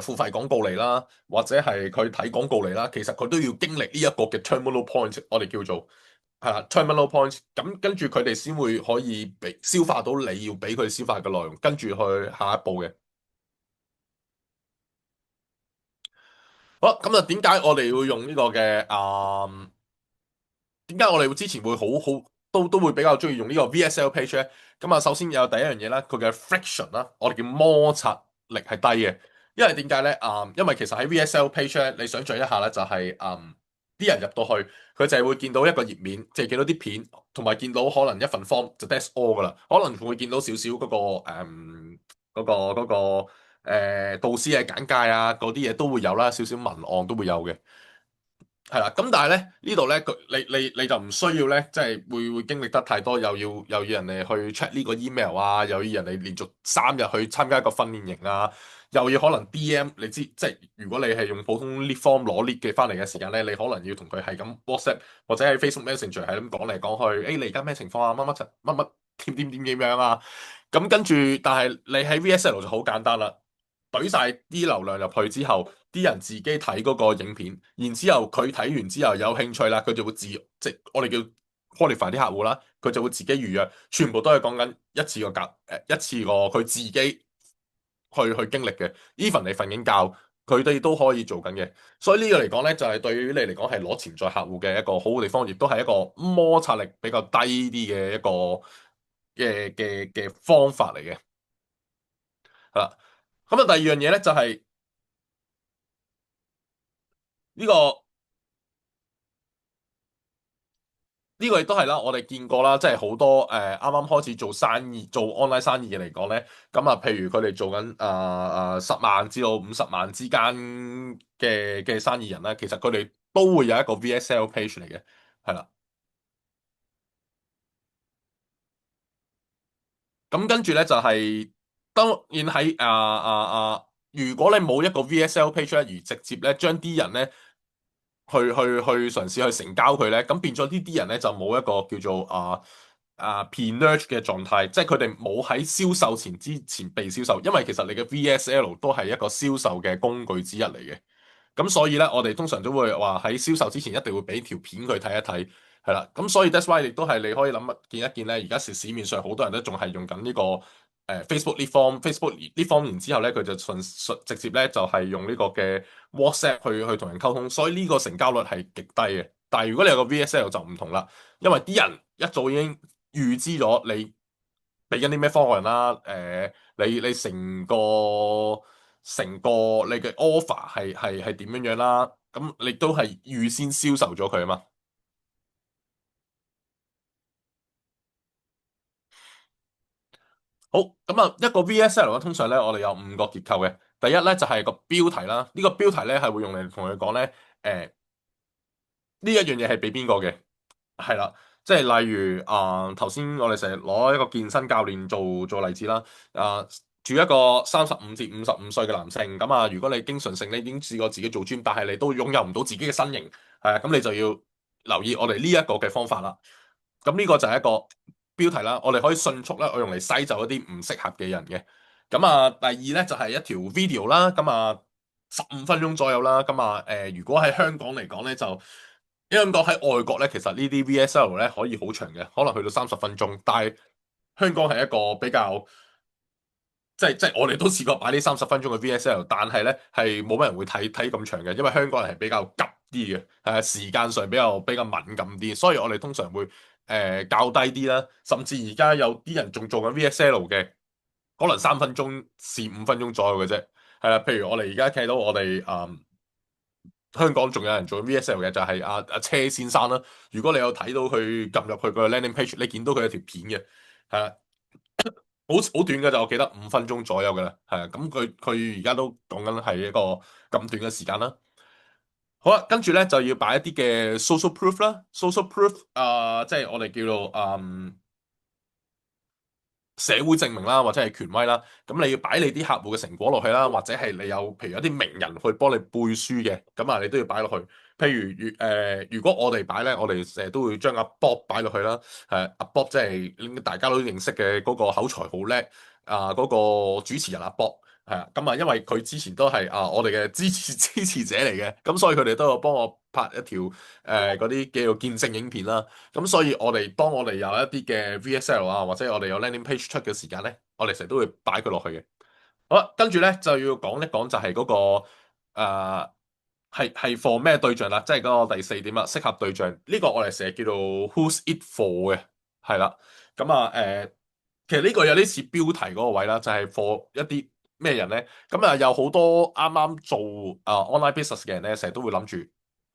付費廣告嚟啦，或者係佢睇廣告嚟啦，其實佢都要經歷呢一個嘅 terminal point，我哋叫做。係啦，terminal points，咁跟住佢哋先會可以俾消化到你要俾佢消化嘅內容，跟住去下一步嘅。好啦，咁啊，點解我哋會用呢個嘅點解我哋會之前會好都會比較中意用呢個 VSL page 咧？咁首先有第一樣嘢啦，佢嘅 friction 啦，我哋叫摩擦力係低嘅。因為點解咧？因為其實喺 VSL page 咧，你想象一下咧，就係啲人入到去，佢就係會見到一個頁面，即係見到啲片，同埋見到可能一份 form 就 that's all 噶啦。可能會見到少少嗰個導師嘅簡介啊，嗰啲嘢都會有啦，少少文案都會有嘅。係啦，咁但係咧呢度咧，你就唔需要咧，即係會經歷得太多，又要人哋去 check 呢個 email 啊，又要人哋連續3日去參加一個訓練營啊，又要可能 DM，你知即係如果你係用普通 lead form 攞 lead 嘅翻嚟嘅時間咧，你可能要同佢係咁 WhatsApp 或者喺 Facebook Messenger 係咁講嚟講去，誒你而家咩情況啊？乜乜點樣啊？咁跟住，但係你喺 VSL 就好簡單啦。懟晒啲流量入去之後，啲人自己睇嗰個影片，然之後佢睇完之後有興趣啦，佢就會即係我哋叫 qualify 啲客戶啦，佢就會自己預約，全部都係講緊一次過佢自己去經歷嘅。even 你瞓緊覺，佢哋都可以做緊嘅。所以呢個嚟講咧，就係對於你嚟講係攞潛在客戶嘅一個好好地方，亦都係一個摩擦力比較低啲嘅一個嘅方法嚟嘅。係啦，咁啊第二樣嘢咧就係呢個。呢個亦都係啦，我哋見過啦，即係好多啱啱開始做生意、做 online 生意嘅嚟講咧，咁啊，譬如佢哋做緊10萬至到50萬之間嘅生意人咧，其實佢哋都會有一個 VSL page 嚟嘅，係啦。咁跟住咧就係、當然喺如果你冇一個 VSL page 咧，而直接咧將啲人咧去嘗試去成交佢咧，咁變咗呢啲人咧就冇一個叫做pre-nurture 嘅狀態，即係佢哋冇喺銷售之前被銷售，因為其實你嘅 VSL 都係一個銷售嘅工具之一嚟嘅。咁所以咧，我哋通常都會話喺銷售之前一定會俾條片佢睇一睇，係啦。咁所以 that's why 亦都係你可以諗見一見咧，而家市面上好多人都仲係用緊呢個Facebook 呢方 Facebook 呢方，然之後咧佢就純直接咧就係用呢個嘅 WhatsApp 去同人溝通，所以呢個成交率係極低嘅。但係如果你有個 VSL 就唔同啦，因為啲人一早已經預知咗你俾緊啲咩方案啦，你成個你嘅 offer 係點樣樣啦，咁你都係預先銷售咗佢啊嘛。好，咁啊一個 VSL 咧，通常咧我哋有5個結構嘅。第一咧就係個標題啦，呢個標題咧係會用嚟同佢講咧，呢一樣嘢係俾邊個嘅。係啦，即係例如頭先我哋成日攞一個健身教練做例子啦。住一個35至55歲嘅男性，咁如果你經常性你已經試過自己做 gym，但係你都擁有唔到自己嘅身形，係啊，咁你就要留意我哋呢一個嘅方法啦。咁呢個就係一個標題啦，我哋可以迅速咧，我用嚟篩走一啲唔適合嘅人嘅。咁第二咧就係一條 video 啦，15分鐘左右啦。如果喺香港嚟講咧，因為香港喺外國咧，其實呢啲 VSL 咧可以好長嘅，可能去到30分鐘，但係香港係一個比較。即係我哋都試過擺呢30分鐘嘅 VSL，但係咧係冇乜人會睇咁長嘅，因為香港人係比較急啲嘅，時間上比較敏感啲，所以我哋通常會較低啲啦，甚至而家有啲人仲做緊 VSL 嘅，可能3分鐘至5分鐘左右嘅啫，係啦，譬如我哋而家睇到我哋香港仲有人做 VSL 嘅就係阿車先生啦，如果你有睇到佢撳入去個 landing page，你見到佢有條片嘅，係啦。好短嘅就我記得5分鐘左右嘅啦，係啊，咁佢而家都講緊係一個咁短嘅時間啦。好啦，跟住咧就要擺一啲嘅 social proof 啦，social proof 即係我哋叫做社會證明啦，或者係權威啦，咁你要擺你啲客戶嘅成果落去啦，或者係你有譬如有啲名人去幫你背書嘅，咁你都要擺落去。譬如如果我哋擺咧，我哋成日都會將阿 Bob 擺落去啦。阿 Bob 即係大家都認識嘅嗰個口才好叻嗰個主持人阿 Bob。係啊，因為佢之前都係我哋嘅支持者嚟嘅，咁所以佢哋都有幫我拍一條嗰啲叫做見證影片啦。咁所以當我哋有一啲嘅 VSL 或者我哋有 landing page 出嘅時間咧，我哋成日都會擺佢落去嘅。好啦，跟住咧就要講一講就係嗰個係 for 咩對象啦，即係嗰個第4點啦，適合對象呢個我哋成日叫做 who's it for 嘅，係啦。其實呢個有啲似標題嗰個位啦，就係 for 一啲咩人咧？有好多啱啱做online business 嘅人咧，成日都會諗住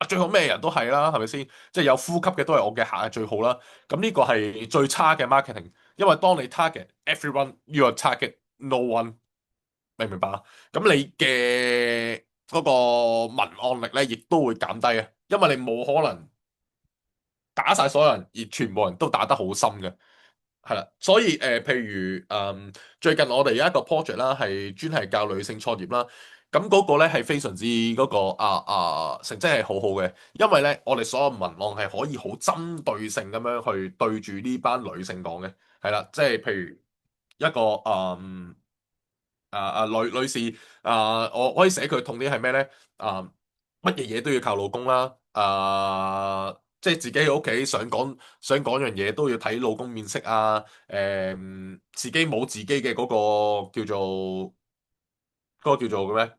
最好咩人都係啦，係咪先？即係有呼吸嘅都係我嘅客係最好啦。咁呢個係最差嘅 marketing，因為當你 target everyone，you are target no one，明唔明白啊？咁你嘅嗰個文案力咧，亦都會減低嘅，因為你冇可能打晒所有人，而全部人都打得好深嘅。係啦，所以譬如最近我哋有一個 project 啦，係專係教女性創業啦。咁嗰個咧係非常之嗰個成績係好好嘅，因為咧我哋所有文案係可以好針對性咁樣去對住呢班女性講嘅。係啦，即係譬如一個女士我可以寫佢痛點係咩咧？乜嘢嘢都要靠老公啦。即係自己喺屋企想講樣嘢都要睇老公面色啊。自己冇自己嘅嗰個叫做咩？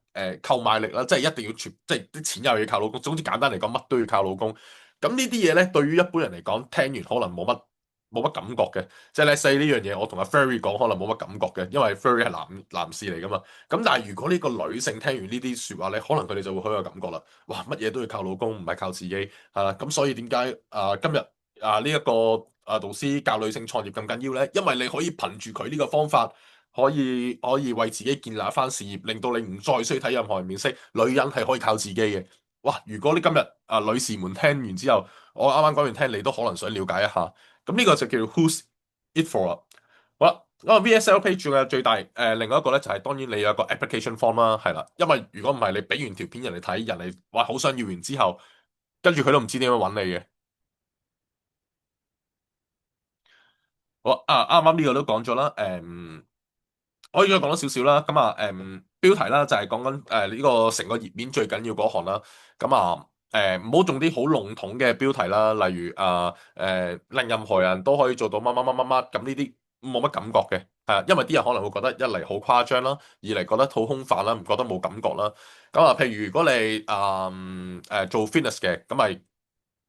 購買力啦，即係一定要即係啲錢又要靠老公。總之簡單嚟講，乜都要靠老公。咁呢啲嘢咧，對於一般人嚟講，聽完可能冇乜感覺嘅。即係咧，say 呢樣嘢，我同阿 Fairy 講可能冇乜感覺嘅，因為 Fairy 係男士嚟噶嘛。咁但係如果呢個女性聽完呢啲説話咧，可能佢哋就會好有感覺啦。哇，乜嘢都要靠老公，唔係靠自己係啦。咁所以點解今日呢一個導師教女性創業咁緊要咧？因為你可以憑住佢呢個方法。可以為自己建立一番事業，令到你唔再需要睇任何人面色。女人係可以靠自己嘅。哇！如果你今日女士們聽完之後，我啱啱講完聽，你都可能想了解一下。咁呢個就叫做 Who's It For 啦。好啦，嗰個 VSL page 仲有最大另外一個咧就係、當然你有一個 application form 啦，係啦。因為如果唔係你俾完條片人哋睇，人哋話好想要完之後，跟住佢都唔知點樣揾你嘅。好啱啱呢個都講咗啦。可以再講多少少啦。咁標題啦就係講緊呢個成個頁面最緊要嗰行啦。咁唔好用啲好籠統嘅標題啦，例如令任何人都可以做到乜乜乜乜乜，咁呢啲冇乜感覺嘅。係啊，因為啲人可能會覺得一嚟好誇張啦，二嚟覺得好空泛啦，唔覺得冇感覺啦。咁譬如如果你做 fitness 嘅，咁咪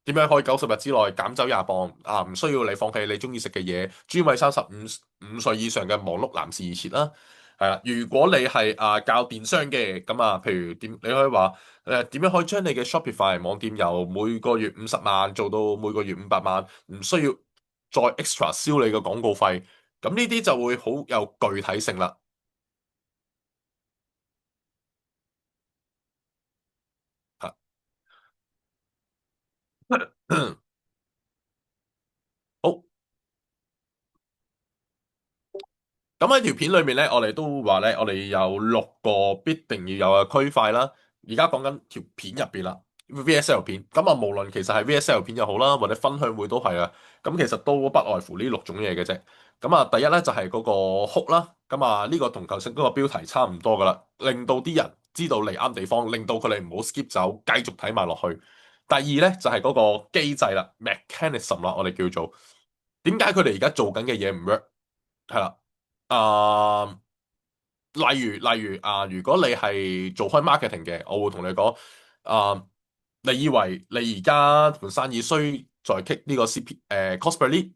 點樣可以90日之內減走20磅唔需要你放棄你中意食嘅嘢，專為35歲以上嘅忙碌男士而設啦。係啦，如果你係教電商嘅，咁譬如點，你可以話點樣可以將你嘅 Shopify 網店由每個月50萬做到每個月500萬，唔需要再 extra 燒你嘅廣告費。咁呢啲就會好有具體性啦。啊好。咁喺條片裏面咧，我哋都話咧，我哋有6個必定要有嘅區塊啦。而家講緊條片入邊啦，VSL 片。咁無論其實係 VSL 片又好啦，或者分享會都係啊。咁其實都不外乎呢6種嘢嘅啫。咁第一咧就係嗰個 hook 啦。咁呢個同頭先嗰個標題差唔多噶啦，令到啲人知道嚟啱地方，令到佢哋唔好 skip 走，繼續睇埋落去。第二咧就係嗰個機制啦，mechanism 啦，我哋叫做點解佢哋而家做緊嘅嘢唔 work？係啦。啊、例如如果你係做開 marketing 嘅，我會同你講啊、你以為你而家盤生意衰在 kick 呢個 CP cost per lead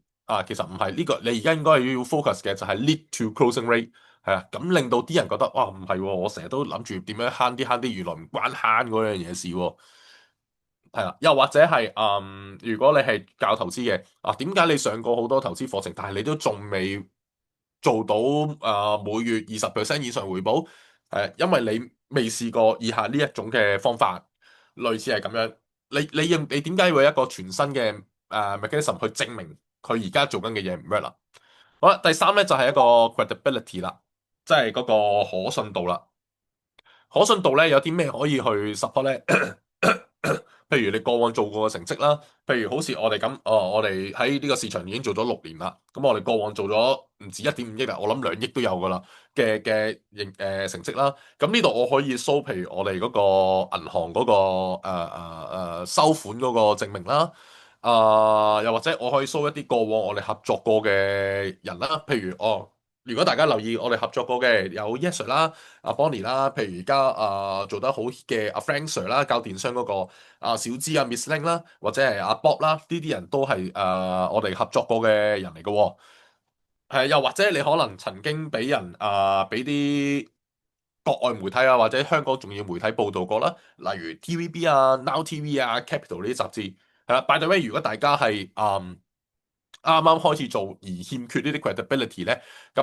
其實唔係呢個，你而家應該係要 focus 嘅就係 lead to closing rate。係啊，咁令到啲人覺得哇唔係喎，我成日都諗住點樣慳啲，原來唔關慳嗰樣嘢事喎。係啦，又或者係如果你係教投資嘅點解你上過好多投資課程，但係你都仲未做到每月20% 以上回報？因為你未試過以下呢一種嘅方法，類似係咁樣。你點解會有一個全新嘅mechanism 去證明佢而家做緊嘅嘢唔 work 啦？好啦，第三咧就係一個 credibility 啦，即係嗰個可信度啦。可信度咧有啲咩可以去 support 咧？譬如你過往做過嘅成績啦，譬如好似我哋咁，我哋喺呢個市場已經做咗6年啦。咁我哋過往做咗唔止1.5億啦，我諗2億都有噶啦嘅成績啦。咁呢度我可以 show，譬如我哋嗰個銀行嗰個收款嗰個證明啦。又或者我可以 show 一啲過往我哋合作過嘅人啦，譬如如果大家留意我哋合作過嘅有 Yes Sir 啦、阿 Bonnie 啦，譬如而家做得好嘅阿 Frank Sir 啦，教電商嗰個小資Miss Ling 啦，或者係阿 Bob 啦，呢啲人都係我哋合作過嘅人嚟嘅喎。又或者你可能曾經俾人俾啲國外媒體或者香港重要媒體報導過啦，例如 TVB Now TV Capital 呢啲雜誌。係啦，by the way，如果大家係啱啱開始做而欠缺呢啲 credibility 咧，咁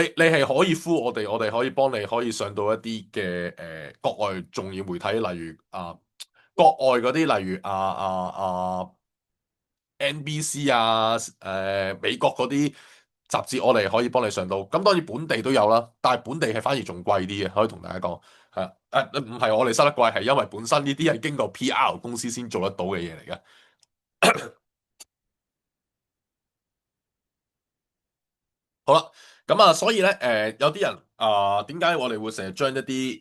你係可以 full 我哋可以幫你可以上到一啲嘅國外重要媒體，例如國外嗰啲，例如NBC 美國嗰啲雜誌，我哋可以幫你上到。咁當然本地都有啦，但係本地係反而仲貴啲嘅，可以同大家講係啊。唔係我哋收得貴，係因為本身呢啲係經過 PR 公司先做得到嘅嘢嚟嘅。好啦，咁啊，所以咧，有啲人點解我哋會成日將一啲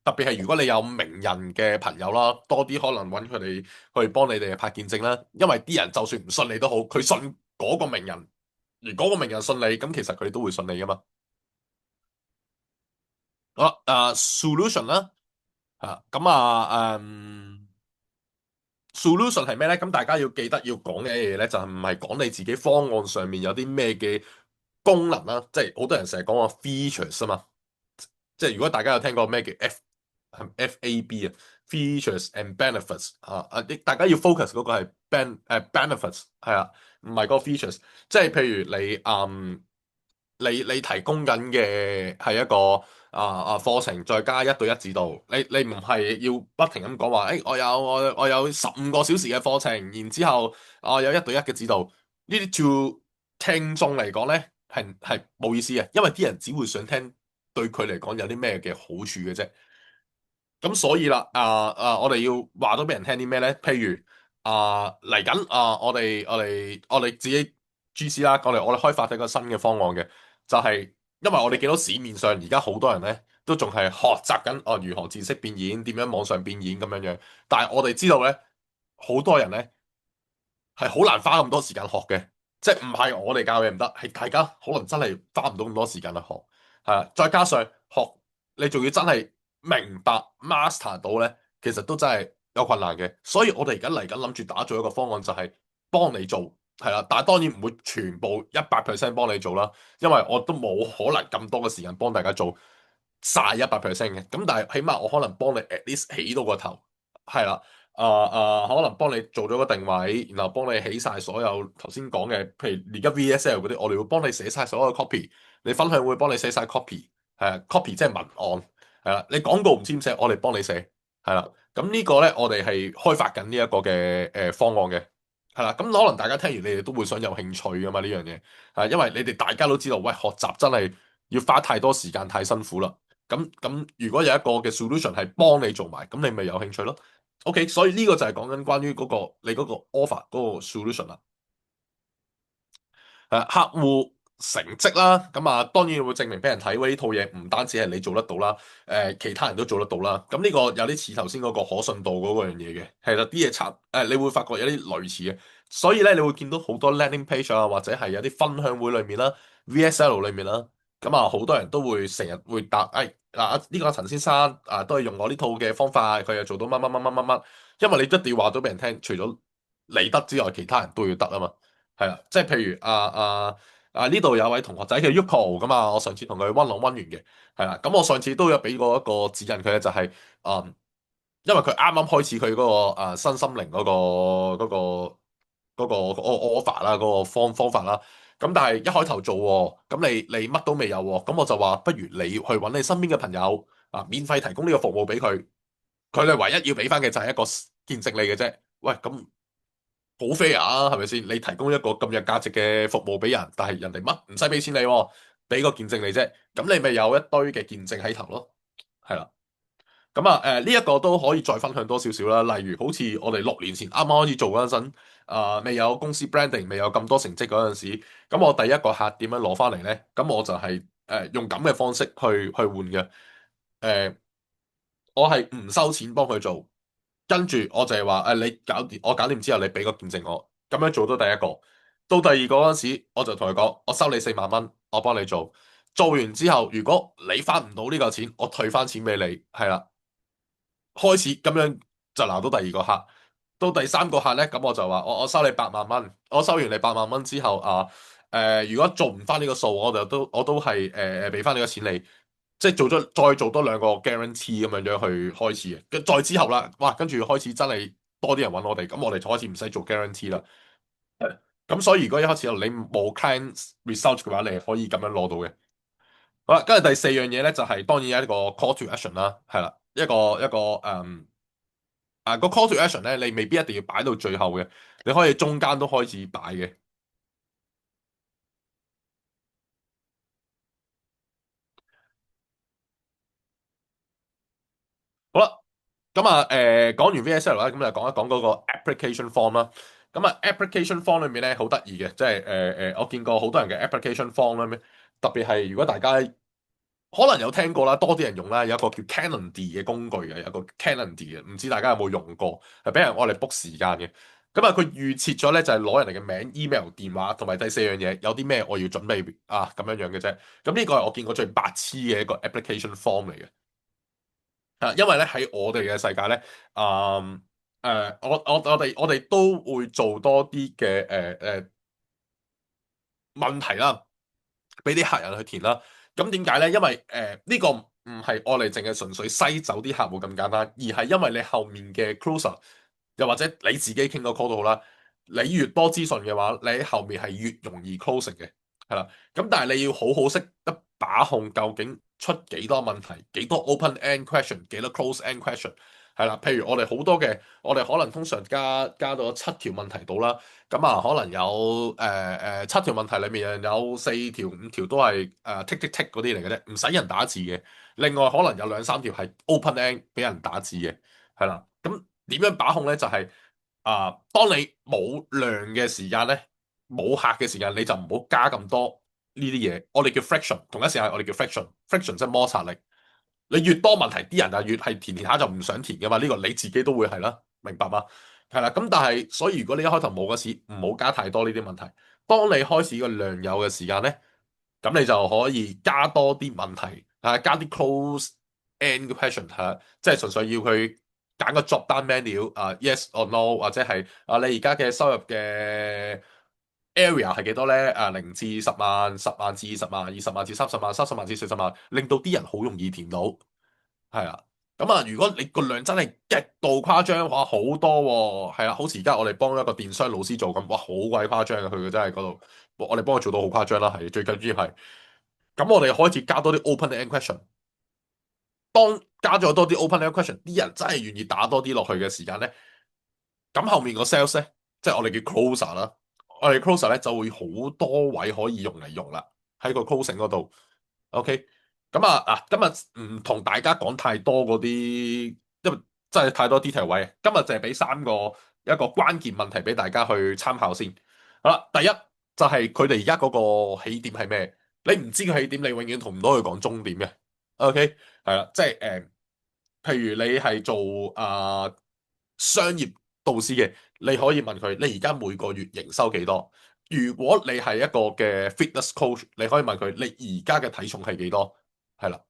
特別係如果你有名人嘅朋友啦，多啲可能揾佢哋去幫你哋拍見證啦，因為啲人就算唔信你都好，佢信嗰個名人，而嗰個名人信你，咁其實佢哋都會信你噶嘛。好啦，solution 啦，咁solution 係咩咧？咁大家要記得要講嘅嘢咧，就係唔係講你自己方案上面有啲咩嘅功能啦，即係好多人成日講個 features 啊嘛。即係如果大家有聽過咩叫 FAB 啊，features and benefits 大家要 focus 嗰個係 benefits 係啊，唔係嗰個 features。即係譬如你提供緊嘅係一個課程，再加一對一指導。你唔係要不停咁講話，誒我有15個小時嘅課程，然之後我有一對一嘅指導。呢啲 to 聽眾嚟講咧係冇意思嘅，因為啲人只會想聽對佢嚟講有啲咩嘅好處嘅啫。咁所以啦，我哋要話到俾人聽啲咩咧？譬如嚟緊我哋自己 GC 啦，我哋開發咗一個新嘅方案嘅，就係因為我哋見到市面上而家好多人咧都仲係學習緊如何知識變現，點樣網上變現咁樣樣，但係我哋知道咧，好多人咧係好難花咁多時間學嘅，即係唔係我哋教嘢唔得，係大家可能真係花唔到咁多時間去學，係啊，再加上學你仲要真係明白 master 到咧，其實都真係有困難嘅，所以我哋而家嚟緊諗住打造一個方案，就係幫你做，係啦，但係當然唔會全部100%幫你做啦，因為我都冇可能咁多嘅時間幫大家做晒100%嘅，咁但係起碼我可能幫你 at least 起到個頭，係啦。可能幫你做咗個定位，然後幫你起晒所有頭先講嘅，譬如而家 VSL 嗰啲，我哋會幫你寫晒所有 copy，你分享會幫你寫晒 copy，係啊，copy 即係文案，係啦，你廣告唔簽寫，我哋幫你寫，係啦，咁呢個咧我哋係開發緊呢一個嘅方案嘅，係啦，咁可能大家聽完你哋都會想有興趣噶嘛呢樣嘢，係因為你哋大家都知道，喂，學習真係要花太多時間，太辛苦啦，咁如果有一個嘅 solution 係幫你做埋，咁你咪有興趣咯。OK，所以呢個就係講緊關於嗰個你嗰個 offer 嗰個 solution 啦。客戶成績啦，咁當然會證明俾人睇，喂，呢套嘢唔單止係你做得到啦，其他人都做得到啦。咁呢個有啲似頭先嗰個可信度嗰個樣嘢嘅，係啦，啲嘢你會發覺有啲類似嘅，所以咧你會見到好多 landing page 啊，或者係有啲分享會裏面啦，VSL 裏面啦，咁好多人都會成日會答，呢個陳先生都係用我呢套嘅方法，佢又做到乜乜乜乜乜乜，因為你一定要話到俾人聽，除咗你得之外，其他人都要得啊嘛。係啦，即係譬如呢度有位同學仔叫 Yuko 咁我上次同佢溫朗溫完嘅，係啦，咁我上次都有俾過一個指引佢咧，就係、因為佢啱啱開始佢嗰、個身心靈嗰個 offer 啦，嗰個方法啦，咁但係一開頭做喎，咁你乜都未有喎，咁我就話不如你去揾你身邊嘅朋友免費提供呢個服務俾佢，佢哋唯一要俾翻嘅就係一個見證你嘅啫，喂咁。好 fair 啊，係咪先？你提供一個咁有價值嘅服務俾人，但係人哋乜唔使俾錢你喎，俾個見證你啫。咁你咪有一堆嘅見證喺頭咯，係啦。咁呢一個都可以再分享多少少啦。例如好似我哋6年前啱啱開始做嗰陣，未有公司 branding，未有咁多成績嗰陣時，咁我第一個客點樣攞翻嚟咧？咁我就係用咁嘅方式去換嘅。誒、我係唔收錢幫佢做。跟住我就係話，你搞掂，我搞掂之後，你俾個見證我，咁樣做到第一個。到第二個嗰陣時，我就同佢講，我收你4萬蚊，我幫你做。做完之後，如果你翻唔到呢個錢，我退翻錢俾你。係啦，開始咁樣就撈到第二個客。到第三個客呢，咁我就話，我收你8萬蚊。我收完你8萬蚊之後如果做唔翻呢個數，我都係俾翻你個錢你。即係再做多2個 guarantee 咁樣樣去開始嘅，再之後啦，哇，跟住開始真係多啲人揾我哋，咁我哋就開始唔使做 guarantee 啦。咁所以如果一開始你冇 client result 嘅話，你係可以咁樣攞到嘅。好啦，跟住第四樣嘢咧就係、當然有一個 call to action 啦，係啦，一個個 call to action 咧，你未必一定要擺到最後嘅，你可以中間都開始擺嘅。好啦，咁啊講完 VSL 啦，咁就講一講嗰個 application form 啦。咁啊 application form 裏面咧好得意嘅，即係我見過好多人嘅 application form 咧，特別係如果大家可能有聽過啦，多啲人用啦，有一個叫 Calendly 嘅工具嘅，有個 Calendly 嘅，唔知大家有冇用過？係俾人我哋 book 時間嘅。咁啊，佢預設咗咧就係攞人哋嘅名、email、電話，同埋第四樣嘢有啲咩我要準備啊咁樣樣嘅啫。咁呢個係我見過最白痴嘅一個 application form 嚟嘅。啊，因為咧喺我哋嘅世界咧，我哋都會做多啲嘅問題啦。俾啲客人去填啦。咁點解咧？因為呢個唔係我哋淨係純粹篩走啲客戶咁簡單，而係因為你後面嘅 closer，又或者你自己傾個 call 都好啦，你越多資訊嘅話，你喺後面係越容易 closing 嘅，係啦。咁但係你要好好識得把控究竟出幾多問題，幾多 open end question，幾多 close end question，係啦。譬如我哋好多嘅，我哋可能通常加到7條問題到啦。咁啊，可能有7條問題裡面有4條5條都係tick tick tick 嗰啲嚟嘅啫，唔使人打字嘅。另外可能有2、3條係 open end 俾人打字嘅，係啦。咁點樣把控咧？就係當你冇量嘅時間咧，冇客嘅時間，你就唔好加咁多呢啲嘢。我哋叫 friction，同一時間我哋叫 friction，friction 即係摩擦力。你越多問題，啲人就越係填填下就唔想填噶嘛。呢個你自己都會係啦，明白嗎？係啦，咁但係所以如果你一開頭冇嗰時，唔好加太多呢啲問題。當你開始個量有嘅時間咧，咁你就可以加多啲問題，加啲 close end question 即係純粹要佢揀個 job 單 menu yes or no，或者係你而家嘅收入嘅 area 係幾多咧？0至10萬、10萬至20萬、20萬至30萬、30萬至40萬，令到啲人好容易填到。係啊，咁啊，如果你個量真係極度誇張，哇，好多喎，係啊，好似而家我哋幫一個電商老師做咁，哇，好鬼誇張啊，佢真係嗰度，我哋幫佢做到好誇張啦，係最緊要係，咁我哋開始加多啲 open end question，當加咗多啲 open end question，啲人真係願意打多啲落去嘅時間咧，咁後面個 sales 咧，即係我哋叫 closer 啦，我哋 closer 咧就會好多位可以用嚟用啦，喺個 closing 嗰度。OK，咁今日唔同大家講太多嗰啲，因為真係太多 detail 位。今日就係俾一個關鍵問題俾大家去參考先。好啦，第一就係佢哋而家嗰個起點係咩？你唔知個起點，你永遠同唔到佢講終點嘅。OK，係啦，即係譬如你係做商業導師嘅，你可以問佢，你而家每個月營收幾多？如果你係一個嘅 fitness coach，你可以問佢，你而家嘅體重係幾多？係啦，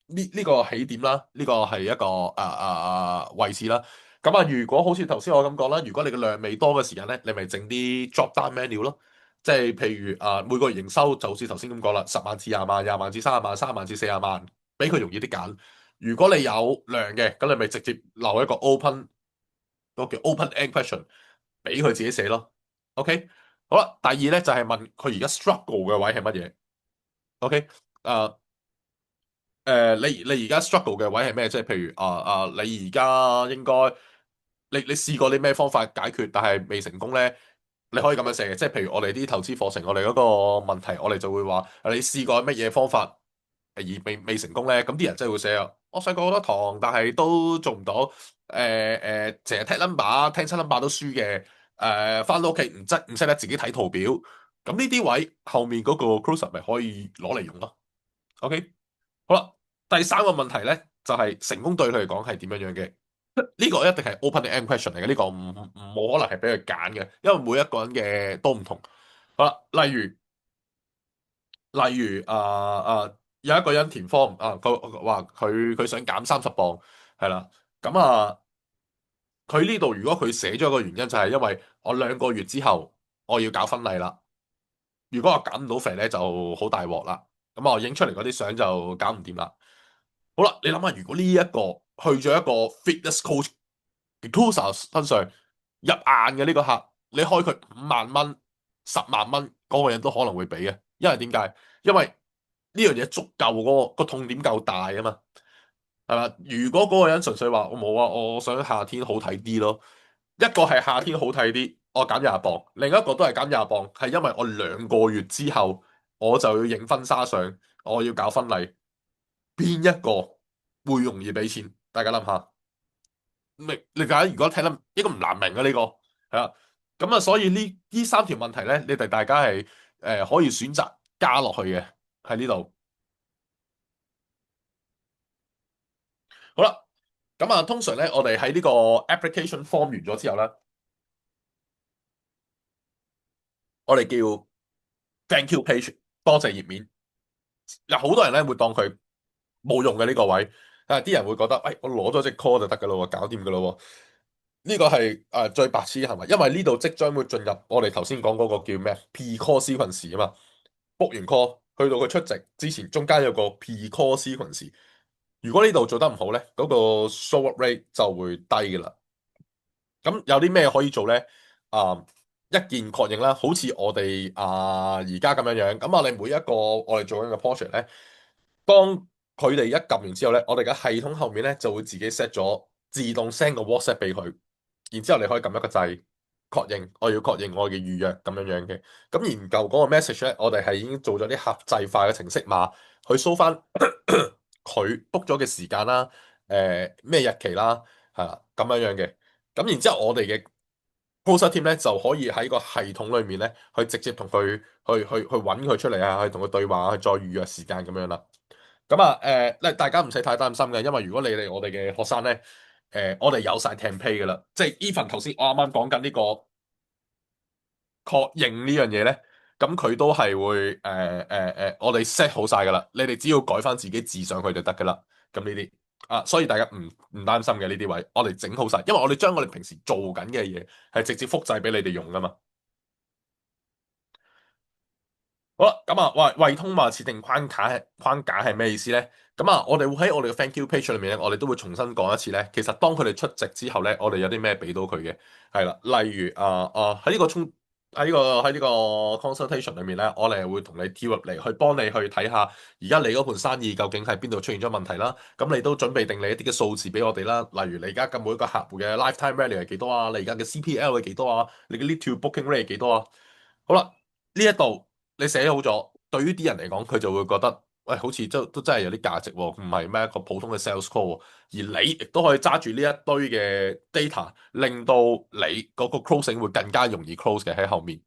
呢個起點啦，呢個係一個位置啦。咁啊，如果好似頭先我咁講啦，如果你嘅量未多嘅時間咧，你咪整啲 drop down menu 咯。即係譬如每個月營收就好似頭先咁講啦，10萬至20萬、20萬至30萬、30萬至40萬，俾佢容易啲揀。如果你有量嘅，咁你咪直接留一個 嗰個叫 open end question 俾佢自己寫咯。OK，好啦，第二咧就係問佢而家 struggle 嘅位係乜嘢？OK，你而家 struggle 嘅位係咩？即係譬如你而家應該你試過啲咩方法解決，但係未成功咧？你可以咁樣寫嘅，即係譬如我哋啲投資課程，我哋嗰個問題，我哋就會話你試過乜嘢方法而未成功咧？咁啲人真係會寫啊！我上過好多堂，但係都做唔到。成日聽 number，聽親 number 都輸嘅。翻到屋企唔識得自己睇圖表。咁呢啲位後面嗰個 closer 咪可以攞嚟用咯。OK。好啦，第三個問題咧就係成功對佢嚟講係點樣樣嘅？呢個一定係 open-end question 嚟嘅，呢個冇可能係俾佢揀嘅，因為每一個人嘅都唔同。好啦，例如有一個人填 form 佢話佢想減30磅，係啦，咁佢呢度如果佢寫咗一個原因就係因為我2個月之後我要搞婚禮啦，如果我減唔到肥咧就好大鑊啦，咁我影出嚟嗰啲相就搞唔掂啦。好啦，你諗下，如果呢一個去咗一個 fitness coach 嘅 closer 身上入硬嘅呢個客，你開佢5萬蚊、10萬蚊，嗰個人都可能會俾嘅。因為點解？因為呢樣嘢足夠個痛點夠大啊嘛，係嘛？如果嗰個人純粹話我冇啊，我想夏天好睇啲咯，一個係夏天好睇啲，我減廿磅，另一個都係減廿磅，係因為我2個月之後我就要影婚紗相，我要搞婚禮，邊一個會容易俾錢？大家諗下。你大家如果聽得呢個唔難明啊，呢個係啊，咁啊，所以呢三條問題咧，你哋大家係可以選擇加落去嘅喺呢度。好啦，咁啊，通常咧，我哋喺呢個 application form 完咗之後咧，我哋叫 thank you page 多謝頁面。有好多人咧會當佢冇用嘅呢個位，啲人會覺得，我攞咗隻 call 就得噶咯，搞掂噶咯。呢個係最白痴嘅行為，因為呢度即將會進入我哋頭先講嗰個叫咩 P-call sequence 啊嘛。book 完 call 去到佢出席之前，中間有個 P-call sequence。如果呢度做得唔好咧，嗰個 show up rate 就會低噶啦。咁有啲咩可以做咧？一鍵確認啦，好似我哋而家咁樣樣。咁我哋每一個我哋做緊嘅 project 咧，當佢哋一撳完之後咧，我哋嘅系統後面咧就會自己 set 咗自動 send 個 WhatsApp 俾佢，然之後你可以撳一個掣確認，我要確認我嘅預約咁樣樣嘅。咁研究嗰個 message 咧，我哋係已經做咗啲客製化嘅程式碼去 show 翻佢 book 咗嘅時間啦，咩日期啦，係啦咁樣樣嘅。咁然之後我哋嘅 post team 咧就可以喺個系統裏面咧去直接同佢去揾佢出嚟啊，去同佢對話，去再預約時間咁樣啦。咁啊，大家唔使太擔心嘅，因為如果你哋我哋嘅學生咧，我哋有晒 template 嘅啦，即係 even 頭先我啱啱講緊呢個確認呢樣嘢咧，咁佢都係會我哋 set 好晒㗎啦，你哋只要改翻自己字上去就得㗎啦。咁呢啲所以大家唔擔心嘅呢啲位，我哋整好晒，因為我哋將我哋平時做緊嘅嘢係直接複製俾你哋用㗎嘛。好啦，咁啊，惠通話設定框架係咩意思咧？咁啊，我哋會喺我哋嘅 Thank you page 裏面咧，我哋都會重新講一次咧。其實當佢哋出席之後咧，我哋有啲咩俾到佢嘅，係啦，例如喺呢個 consultation 裏面咧，我哋係會同你跳入嚟去幫你去睇下，而家你嗰盤生意究竟係邊度出現咗問題啦。咁你都準備定你一啲嘅數字俾我哋啦，例如你而家嘅每一個客戶嘅 lifetime value 係幾多啊？你而家嘅 CPL 係幾多啊？你嘅 lead to booking rate 係幾多啊？好啦，呢一度你寫好咗，對於啲人嚟講，佢就會覺得，喂，好似都真係有啲價值喎，唔係咩一個普通嘅 sales call 喎。而你亦都可以揸住呢一堆嘅 data，令到你嗰個 closing 會更加容易 close 嘅喺後面。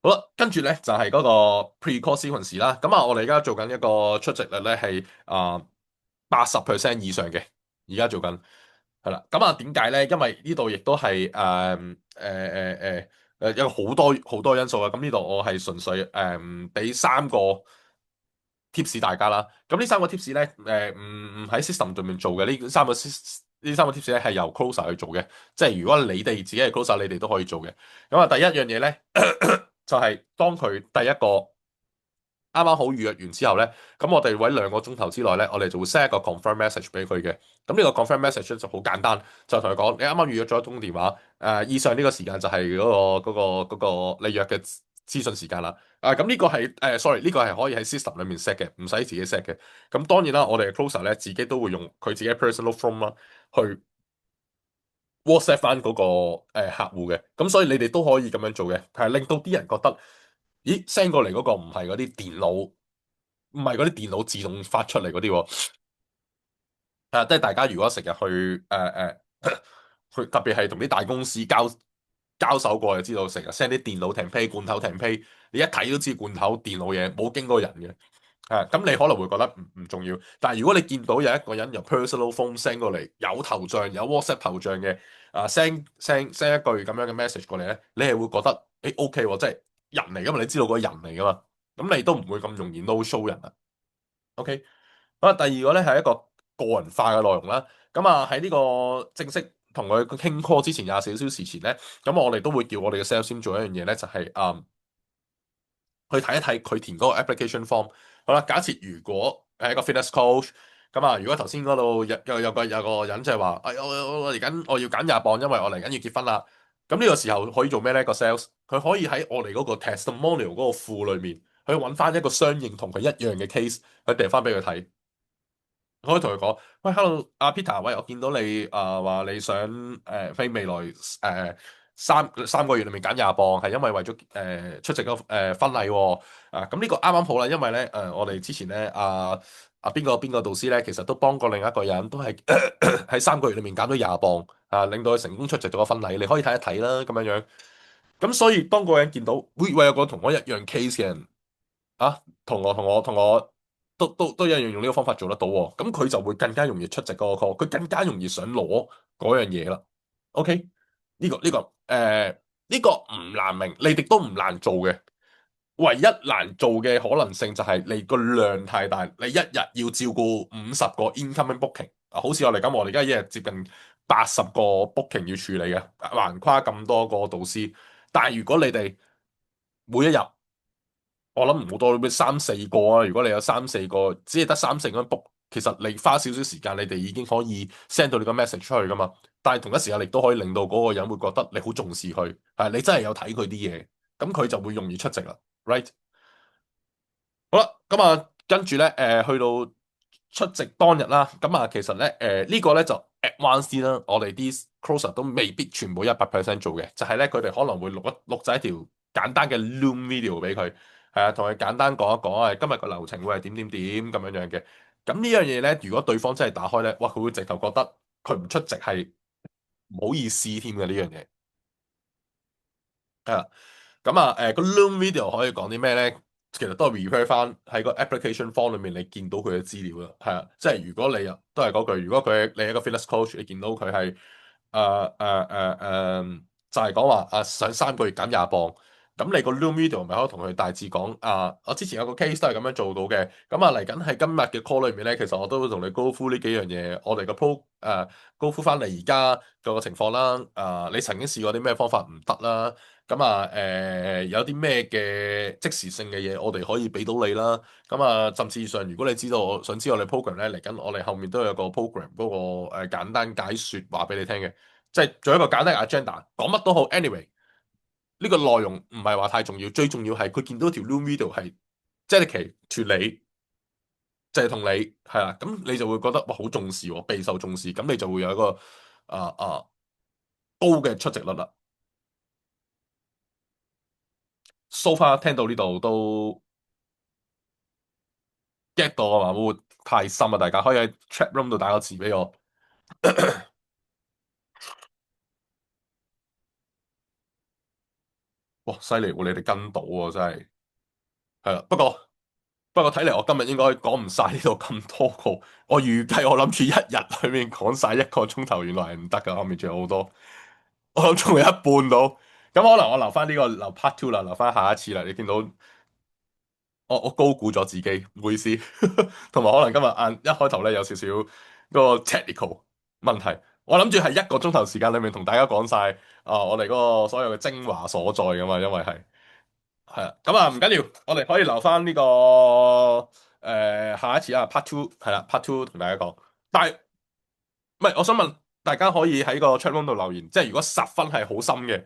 好啦，跟住咧就係嗰個 pre-call sequence 啦。咁啊，我哋而家做緊一個出席率咧係80% 以上嘅，而家做緊係啦。咁啊，點解咧？因為呢度亦都係有好多好多因素啊。咁呢度我係純粹俾3個 tips 大家啦。咁呢三個 tips 咧，唔喺 system 上面做嘅呢三個 tips 咧係由 closer 去做嘅。即係如果你哋自己係 closer，你哋都可以做嘅。咁啊，第一樣嘢咧。就係當佢第一個啱啱好預約完之後咧，咁我哋會喺2個鐘頭之內咧，我哋就會 send 一個 confirm message 俾佢嘅。咁呢個 confirm message 咧就好簡單，就同佢講你啱啱預約咗一通電話，以上呢個時間就係嗰個你約嘅諮詢時間啦。咁呢個係sorry，呢個係可以喺 system 裏面 set 嘅，唔使自己 set 嘅。咁當然啦，我哋嘅 closer 咧自己都會用佢自己 personal phone 啦去 WhatsApp 翻嗰個客戶嘅，咁所以你哋都可以咁樣做嘅，係令到啲人覺得，咦 send 過嚟嗰個唔係嗰啲電腦，唔係嗰啲電腦自動發出嚟嗰啲喎，即係大家如果成日去去特別係同啲大公司交手過，就知道成日 send 啲電腦停批、罐頭停批，你一睇都知罐頭電腦嘢冇經過人嘅。咁你可能會覺得唔重要，但係如果你見到有一個人由 personal phone send 過嚟，有頭像有 WhatsApp 頭像嘅，send 一句咁樣嘅 message 過嚟咧，你係會覺得OK 喎，即係人嚟噶嘛，你知道嗰個人嚟噶嘛，咁你都唔會咁容易 no show 人啊。OK，好啦，第二個咧係一個個人化嘅內容啦。咁喺呢個正式同佢傾 call 之前24小時前咧，咁我哋都會叫我哋嘅 sales team 做一樣嘢咧，就係去睇一睇佢填嗰個 application form。好啦，假設如果係一個 fitness coach，咁如果頭先嗰度有個人就係話，我嚟緊我要減廿磅，因為我嚟緊要結婚啦。咁呢個時候可以做咩咧？個 sales 佢可以喺我哋嗰個 testimonial 嗰個庫裏面，去揾翻一個相應同佢一樣嘅 case，去掟翻俾佢睇。可以同佢講，喂，hello，阿 Peter，喂，我見到你話你想喺未來三個月裏面減廿磅，係因為為咗出席個婚禮喎。咁呢個啱啱好啦，因為咧我哋之前咧邊個導師咧，其實都幫過另一個人，都係喺3個月裏面減咗廿磅令到佢成功出席咗個婚禮。你可以睇一睇啦，咁樣樣。咁所以當嗰個人見到，喂，有個同我一樣 case 嘅人。同我都一樣用呢個方法做得到喎，咁佢就會更加容易出席嗰個 call，佢更加容易想攞嗰樣嘢啦。OK，呢個唔難明，你哋都唔難做嘅，唯一難做嘅可能性就係你個量太大，你一日要照顧50個 incoming booking 好似我哋咁，我哋而家一日接近80個 booking 要處理嘅，橫跨咁多個導師，但係如果你哋每一日我諗唔好多，三四個啊！如果你有三四個，只係得三四個人 book，其實你花少少時間，你哋已經可以 send 到你個 message 出去噶嘛。但係同一時間，你都可以令到嗰個人會覺得你好重視佢，係你真係有睇佢啲嘢，咁佢就會容易出席啦。Right？好啦，咁跟住咧，去到出席當日啦，其實咧，呢個咧就 advance 啲啦，我哋啲 closer 都未必全部100% 做嘅，就係咧，佢哋可能會錄製一條簡單嘅 Loom video 俾佢，係啊，同佢簡單講一講今日個流程會係點點點咁樣樣嘅。咁呢樣嘢咧，如果對方真係打開咧，哇，佢會直頭覺得佢唔出席係唔好意思添嘅呢樣嘢。係啊，個 Loom video 可以講啲咩咧？其實都係 refer 翻喺個 application form 裏面，你見到佢嘅資料啦。係啊，即係如果你都係嗰句，如果你係一個 fitness coach，你見到佢係就係講話上3個月減廿磅，咁你個 Loom video 咪可以同佢大致講我之前有個 case 都係咁樣做到嘅。嚟緊喺今日嘅 call 裏面咧，其實我都會同你 go through 呢幾樣嘢，我哋個 go through 翻嚟而家個情況啦。你曾經試過啲咩方法唔得啦？有啲咩嘅即時性嘅嘢，我哋可以俾到你啦。甚至上，如果你想知道我哋 program 咧嚟緊，我哋後面都有個 program 嗰個簡單解說話俾你聽嘅，即係做一個簡單嘅 agenda，講乜都好。Anyway，呢個內容唔係話太重要，最重要係佢見到條 Zoom video 係 dedicate to 你，就係同你係啦，咁你就會覺得哇好重視喎，備受重視，咁你就會有一個啊啊高嘅出席率啦。So far 聽到呢度都 get 到啊嘛，會唔會太深啊？大家可以喺 chat room 度打個字俾我。哇，犀利喎！你哋跟到喎，真係係啦。不過睇嚟我今日應該講唔晒呢度咁多個。我預計我諗住一日裏面講晒1個鐘頭，原來係唔得噶，後面仲有好多。我諗仲有一半到，咁可能我留翻呢個留 part two 啦，留翻下一次啦。你見到我高估咗自己，唔好意思。同埋可能今日一開頭咧有少少嗰個 technical 問題，我諗住係1個鐘頭時間裏面同大家講晒我哋嗰個所有嘅精華所在噶嘛，因為係啊，唔緊要，我哋可以留翻呢個下一次part two 係啦，part two 同大家講。但係唔係，我想問大家可以喺個 chat room 度留言，即係如果10分係好深嘅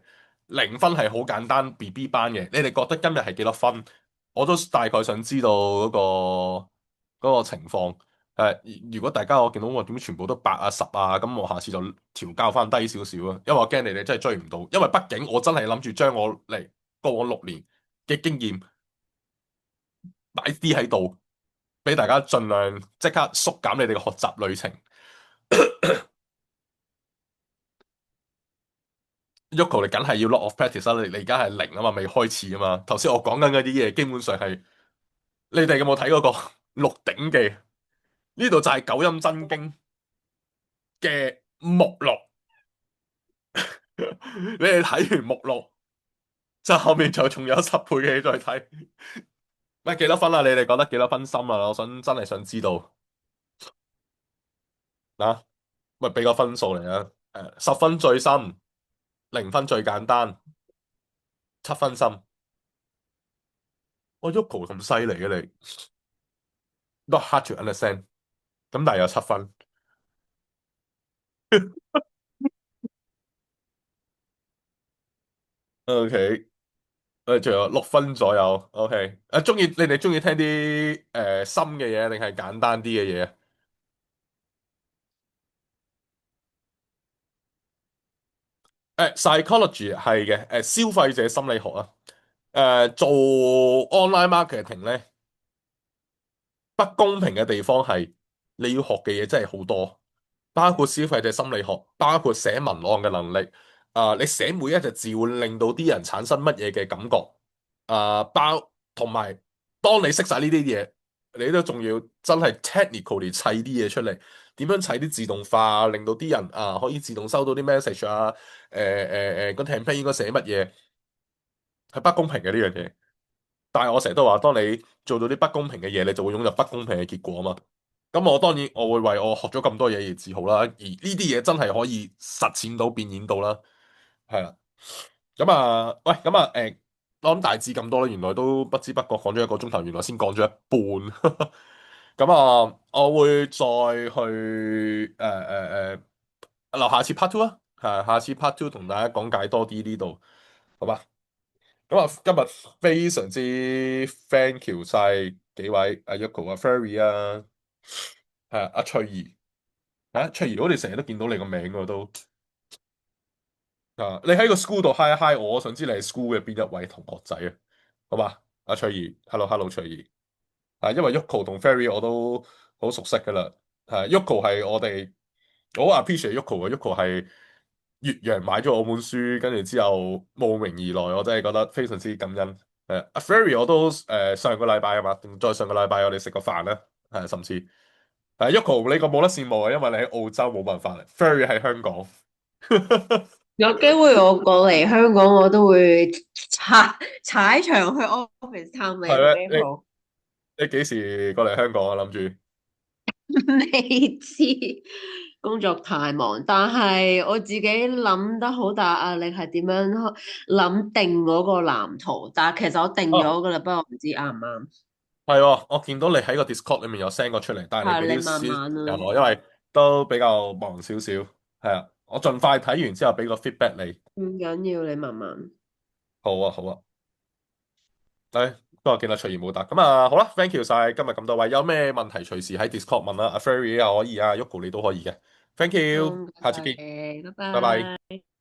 ，0分係好簡單 BB 班嘅，你哋覺得今日係幾多分？我都大概想知道嗰個情況。如果大家我見到我點解全部都8啊10啊，咁我下次就調校翻低少少啊，因為我驚你哋真係追唔到，因為畢竟我真係諗住將我嚟過往6年嘅經驗擺啲喺度，俾大家盡量即刻縮減你哋嘅學習旅程。Yoko，你梗係要 lot of practice 啦，你而家係零啊嘛，未開始啊嘛。頭先我講緊嗰啲嘢，基本上係你哋有冇睇嗰個《鹿鼎記》？呢度就係九陰真經嘅目錄。你哋睇完目錄，就後面就仲有10倍嘅嘢再睇。喂，幾多分啊？你哋覺得幾多分心啊？我真係想知道。嗱，喂，俾個分數嚟啊！10分最深，0分最簡單，7分心。我 Yoko 咁犀利嘅你，not hard to understand。咁但係有7分。OK。仲有6分左右，OK。你哋中意聽啲深嘅嘢，定係簡單啲嘅嘢？psychology 係嘅，消費者心理學啊。做 online marketing 咧，不公平嘅地方係你要學嘅嘢真係好多，包括消費者心理學，包括寫文案嘅能力。你寫每一隻字會令到啲人產生乜嘢嘅感覺？同埋，當你識晒呢啲嘢，你都仲要真係 technically 砌啲嘢出嚟，點樣砌啲自動化，令到啲人可以自動收到啲 message 啊？個 campaign 應該寫乜嘢？係不公平嘅呢樣嘢。但係我成日都話，當你做到啲不公平嘅嘢，你就會擁有不公平嘅結果啊嘛。咁我當然我會為我學咗咁多嘢而自豪啦。而呢啲嘢真係可以實踐到、變現到啦。係啦。咁啊，喂，咁啊，我諗大致咁多啦。原來都不知不覺講咗1個鐘頭，原來先講咗一半。咁啊，我會再去下次 part two 啊，係下次 part two 同大家講解多啲呢度，好吧？咁啊，今日非常之 thank you 晒幾位阿 Yoko 啊、Ferry 啊，係阿翠兒翠兒，我哋成日都見到你個名喎都你喺個 school 度 hi 一 hi 我，想知你係 school 嘅邊一位同學仔啊？好嘛，阿翠兒，hello hello 翠兒，因為 Yoko 同 Ferry 我都好熟悉噶啦。Yoko 係我好 appreciate Yoko 嘅，Yoko 係越洋買咗我本書，跟住之後慕名而來，我真係覺得非常之感恩。阿 Ferry 我都上個禮拜啊嘛，再上個禮拜我哋食個飯啦。甚至Yoko 呢個冇得羨慕啊，因為你喺澳洲冇辦法，Ferry 喺香港。有機會我過嚟香港，我都會踩場去 office 探你同 係咩？April。你幾時過嚟香港啊？諗住未知，工作太忙，但係我自己諗得好大壓力，係點樣諗定嗰個藍圖？但係其實我定啊，咗噶啦，不過我唔知啱唔啱。係喎，我見到你喺個 Discord 裏面有 send 過出嚟，但係你俾係你慢啲時慢啦，間我，因為都比較忙少少。係啊，我盡快睇完之後俾個 feedback 你。唔緊要，你慢慢。好啊，好啊。不過見到隨緣冇答，咁啊好啦，thank you 晒今日咁多位，有咩問題隨時喺 Discord 問啦，阿 Ferry 啊可以啊，Yoko 你都可以嘅，thank 好，you，唔該晒下次見，你，拜拜拜。拜。